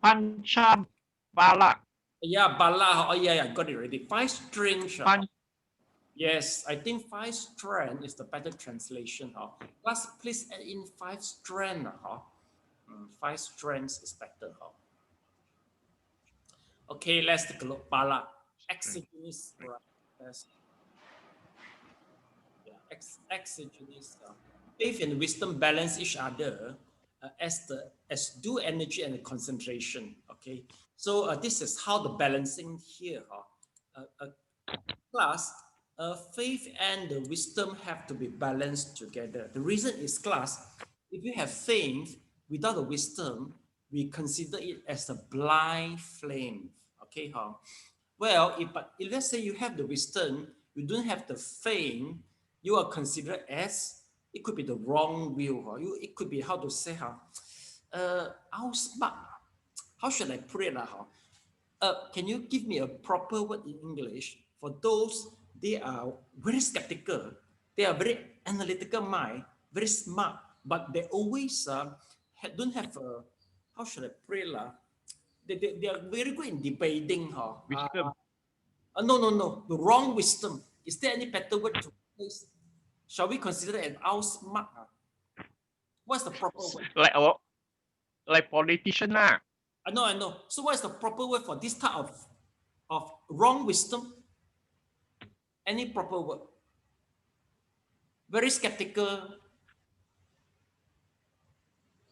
Pancha Bala. Yeah, bala. Oh yeah, got it already. 5 strange. Yes, I think 5 strand is the better translation. Plus, please add in 5 strand. 5 strands is better. Okay, let's take a look. Bala. Exogenous. Right. Yes. Yeah, exogenous. Faith and wisdom balance each other as do energy and concentration. Okay, so this is how the balancing here. Class, faith and the wisdom have to be balanced together. The reason is class, if you have faith without the wisdom, we consider it as a blind flame. Okay, well, if let's say you have the wisdom, you don't have the faith, you are considered as, it could be the wrong view. It could be, how to say, how smart, how should I put it? Can you give me a proper word in English for those, they are very skeptical, they are very analytical mind, very smart, but they always don't have a, how should I put it? They are very good in debating. Wisdom. No, the wrong wisdom. Is there any better word to place? Shall we consider it as smart? What's the proper word? Like politician lah. I know. So what is the proper word for this type of wrong wisdom? Any proper word? Very skeptical.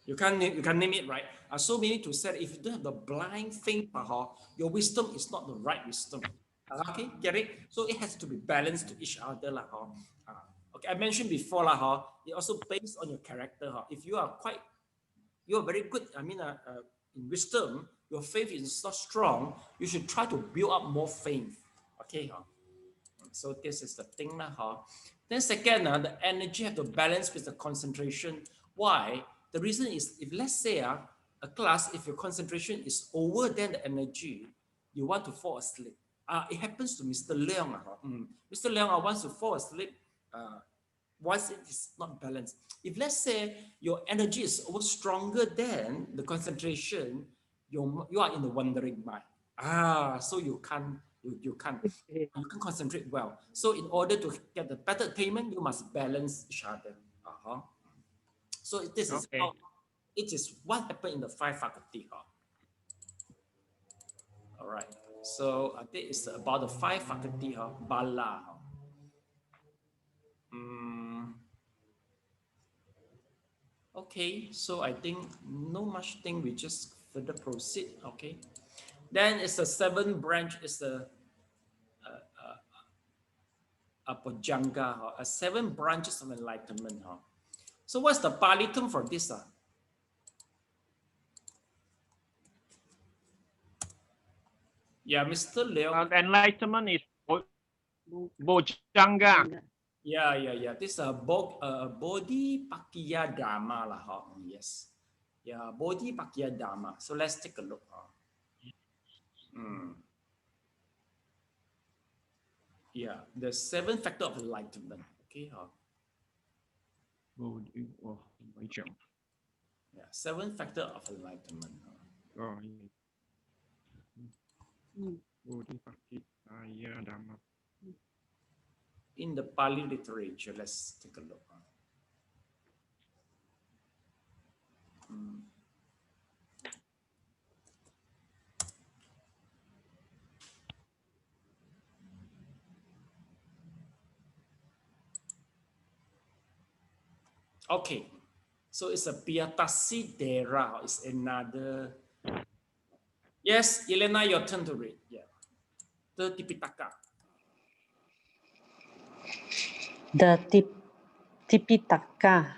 You can't name it, right? So we need to say, if you don't have the blind faith, your wisdom is not the right wisdom. Okay, get it? So it has to be balanced to each other. Okay, I mentioned before, it also based on your character. If you are very good, in wisdom, your faith is not strong, you should try to build up more faith. Okay, so this is the thing. Then second, the energy have to balance with the concentration. Why? The reason is, if let's say a class, if your concentration is over than the energy, you want to fall asleep. It happens to Mr. Leong. Mr. Leong wants to fall asleep once it is not balanced. If let's say your energy is over stronger than the concentration, you are in the wandering mind. So you can't concentrate well. So in order to get the better attainment, you must balance each other. So this is how it is what happened in the 5 faculty. All right. So this is about the 5 faculty. Bala. Okay. So I think no much thing. We just further proceed. Okay. Then it's the 7th branch. Is the bhojanga, 7 branches of enlightenment. So what's the Pali term for this? Yeah, Mr. Leong. Enlightenment is bhojanga. Yeah. This is Bodhipakkhiya Dharma. Yes. Yeah, Bodhipakkhiya Dharma. So let's take a look. Yeah, the 7 factor of enlightenment. Okay. Yeah, 7 factor of enlightenment. In the Pali literature, let's take a look. Okay, so it's a Piyatasithera. It's another. Yes, Elena, your turn to read. Yeah, the Tipitaka. The Tipitaka,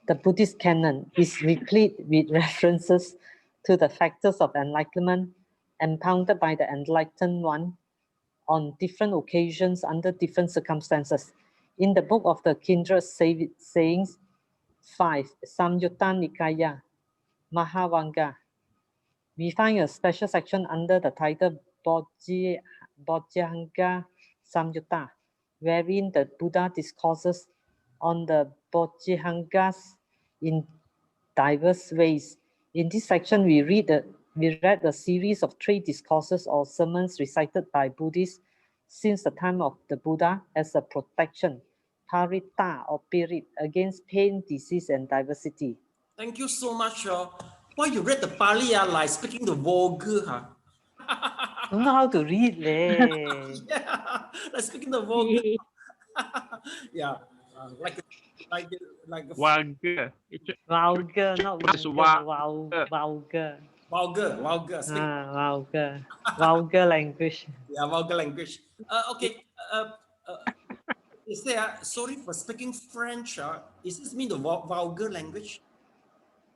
the Buddhist canon, is replete with references to the factors of enlightenment impounded by the enlightened one on different occasions under different circumstances. In the book of the Kindred Sayings 5, Samyutta Nikaya, Mahavanga, we find a special section under the title Bhojanga Samyutta, wherein the Buddha discourses on the bhojangas in diverse ways. In this section, we read the We read a series of 3 discourses or sermons recited by Buddhists since the time of the Buddha as a protection, parita or pirit, against pain, disease, and diversity. Thank you so much. Why you read the Pali like speaking the vulgar? Huh? Don't know how to read leh. Yeah, like speaking the vulgar. Yeah, like a Vulgar. Vulgar, not It's vulgar, vulgar. vulgar. Speak, vulgar, vulgar language. yeah, vulgar language. Okay. Is there? Sorry for speaking French. Is this mean the vulgar language?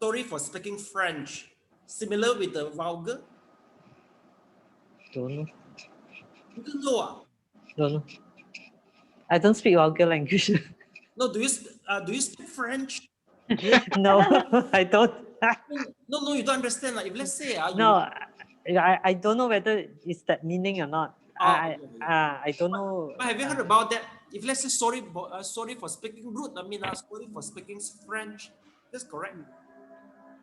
Sorry for speaking French. Similar with the vulgar? Don't know. You don't know. Don't know. I don't speak vulgar language. No, do you speak French? No, I don't. No, you don't understand. Like if let's say No, I don't know whether it's that meaning or not. okay. I don't know. But have you heard about that? If let's say sorry for speaking rude, I mean sorry for speaking French. That's correct.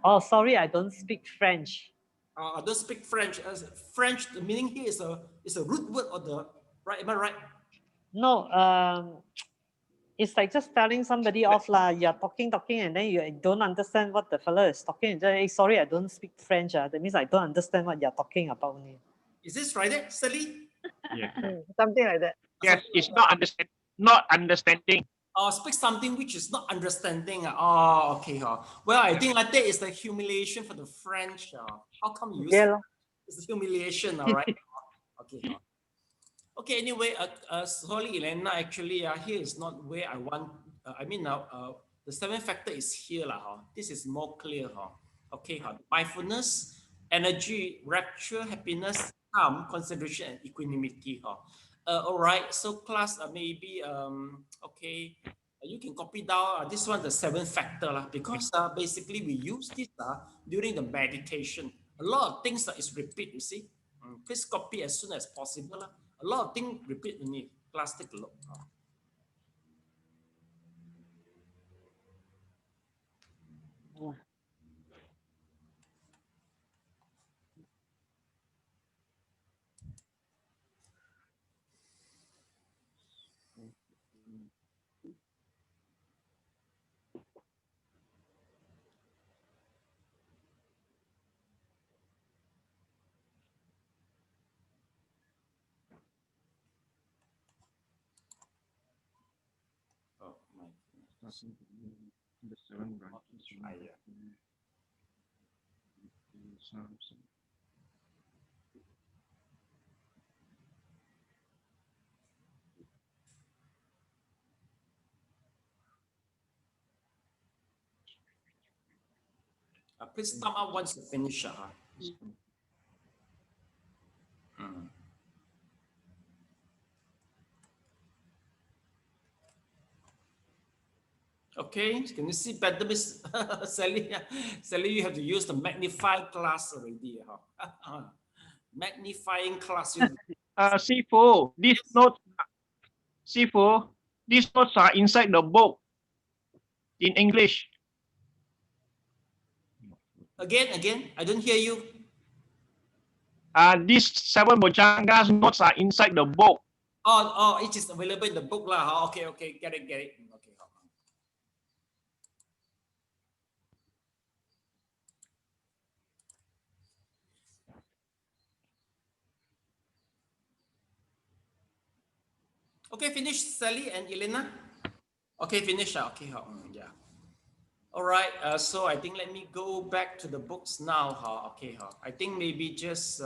Oh, sorry, I don't speak French. I don't speak French. French, the meaning here is a root word or the right? Am I right? No, it's like just telling somebody off lah. You're talking, and then you don't understand what the fellow is talking. Hey, sorry, I don't speak French. That means I don't understand what you're talking about. Is this right, Sally? Yeah. Something like that. Yes, it's not understanding. Speak something which is not understanding. Oh, okay. Well, I think like that is the humiliation for the French. How come you use Yeah, it's humiliation, all right? Okay. Okay, anyway, sorry, Elena, actually, here is not where I want, I mean, now the 7th factor is here. This is more clear. Okay, mindfulness, energy, rapture, happiness, calm, concentration, and equanimity. All right, so class, maybe, okay, you can copy down this one, the 7th factor, because basically we use this during the meditation. A lot of things that is repeat, you see. Please copy as soon as possible. A lot of things repeat in it. Class, take a look. Oh, my goodness. The 7 branches. Please thumb up once you finish. Okay, can you see better, Miss Sally? Sally, you have to use the magnifying glass already. Magnifying glass. Sifu, these notes are inside the book in English. Again, I don't hear you. These 7 bhojangas notes are inside the book. Oh, it is available in the book. Okay, get it. Okay. Okay, finish, Sally and Elena. Okay, finish. Okay, yeah. All right. So I think let me go back to the books now. Okay. I think maybe just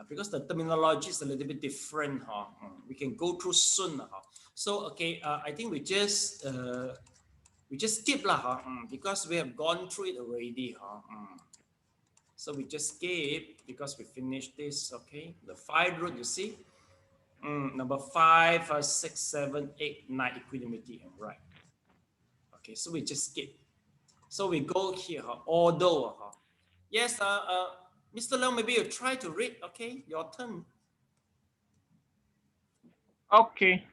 because the terminology is a little bit different. We can go through soon. So okay. I think we just skip because we have gone through it already. So we just skip because we finished this. Okay. The 5 root, you see. Number 5, 6, 7, 8, 9, equanimity, right? Okay, so we just skip. So we go here, although. Yes, Mr. Leong, maybe you try to read. Okay, your turn. Okay,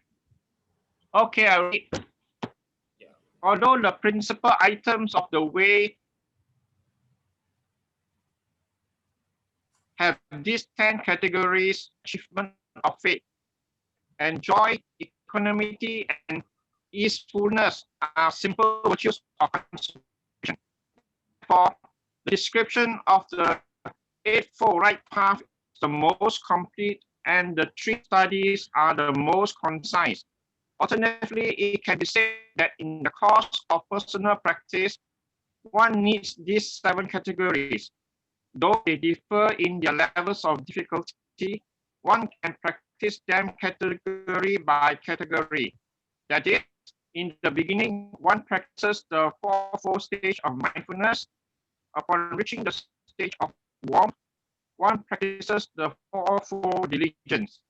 I read. Yeah. Although the principal items of the way have these 10 categories: achievement of faith, and joy, equanimity, and easefulness are simple virtues of concentration. For the description of the Eightfold Right Path is the most complete, and the 3 studies are the most concise. Alternatively, it can be said that in the course of personal practice, one needs these 7 categories. Though they differ in their levels of difficulty, one can practice them category by category. That is, in the beginning, one practices the fourfold stage of mindfulness. Upon reaching the stage of warmth, one practices the fourfold diligence.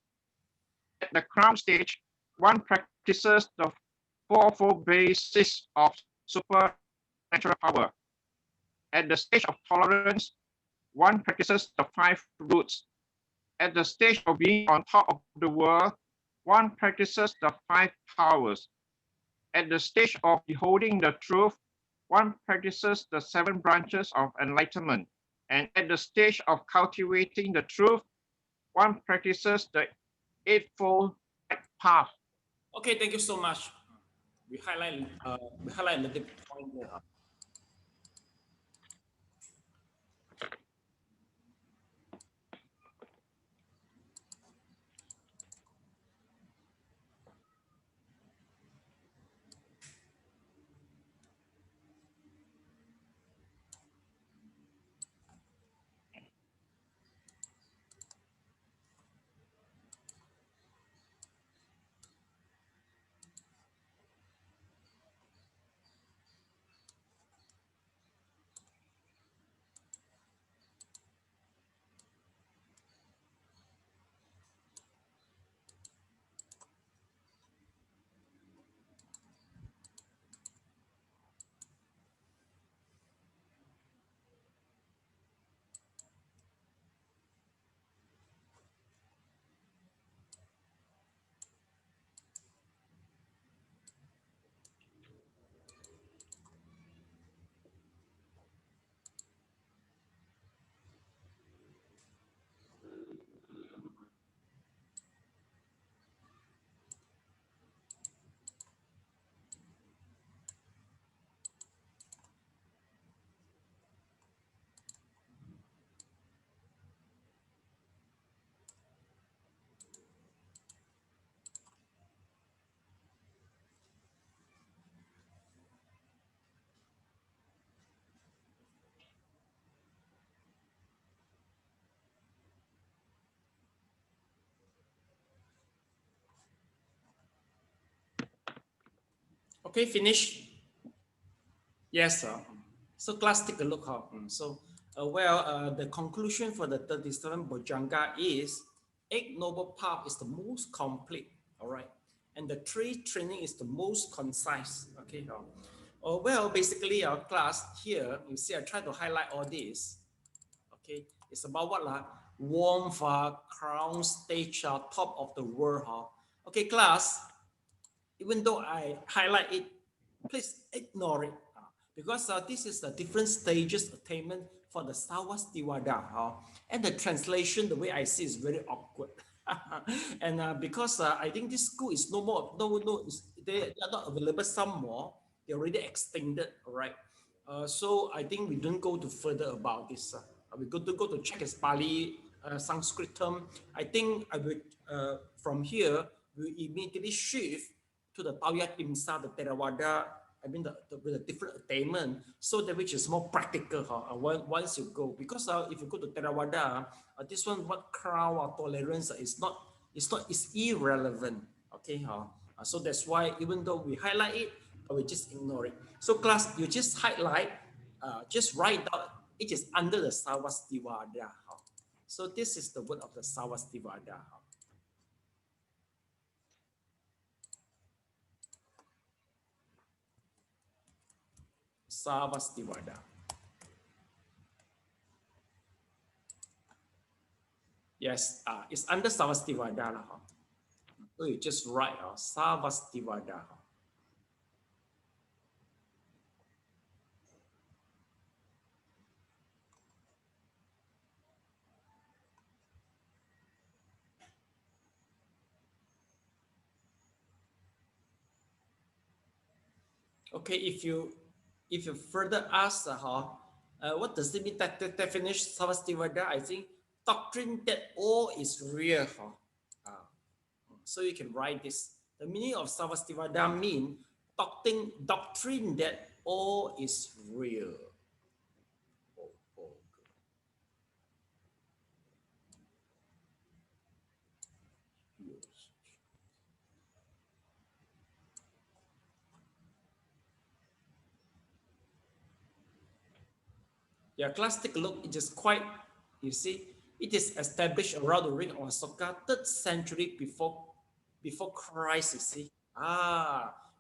At the crown stage, one practices the fourfold basis of supernatural power. At the stage of tolerance, one practices the 5 roots. At the stage of being on top of the world, one practices the 5 powers. At the stage of beholding the truth, one practices the 7 branches of enlightenment. And at the stage of cultivating the truth, one practices the Eightfold Path. Okay, thank you so much. We highlight another point here. Okay, finish. Yes, sir. So class, take a look. The conclusion for the 37 bhojanga is 8 noble path is the most complete. All right, and the 3 training is the most concise. Okay. Basically, our class here, you see, I try to highlight all this. Okay, it's about what warmth, crown stage, top of the world. Okay, class. Even though I highlight it, please ignore it because this is the different stages attainment for the Savastivada. And the translation, the way I see, is very awkward. And because I think this school is they are not available some more. They already extended, right? So I think we don't go to further about this. We go to check as Pali, Sanskrit term. I think I will from here we immediately shift to the Tauya Timsa, the Theravada. I mean with a different attainment, so that which is more practical. Once you go, because if you go to Theravada, this one what crown or tolerance is irrelevant. Okay, so that's why even though we highlight it, we just ignore it. So class, you just highlight, just write down. It is under the Savastivada. So this is the word of the Savastivada. Savastivada. Yes, it's under Savastivada. So you just write Savastivada. Okay, if you further ask what does it mean that the definition Savastivada? I think doctrine that all is real. So you can write this. The meaning of Savastivada mean doctrine that all is real. Yeah, class, take a look. It is quite, you see, it is established around the reign of Asoka, 3rd century before Christ, you see.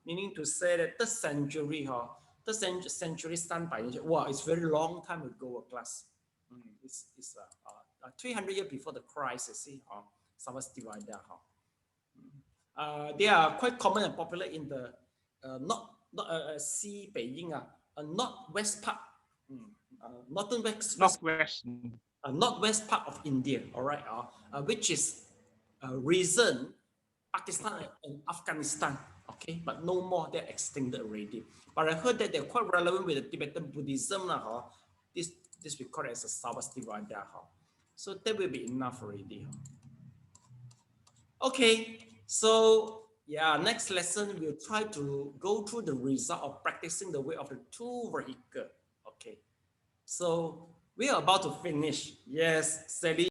Meaning to say that 3rd century, 3rd century stand by, wow, it's very long time ago, class. It's 300 years before the Christ, you see, Savastivada. They are quite common and popular in the Sea Beijing, northwest part, northwest part of India, all right, which is recent Pakistan and Afghanistan, okay, but no more, they're extinct already. But I heard that they're quite relevant with the Tibetan Buddhism. This we call it as a Savastivada. So that will be enough already. Okay, so yeah, next lesson we'll try to go through the result of practicing the way of the 2 vehicle. Okay, so we are about to finish. Yes, Sally.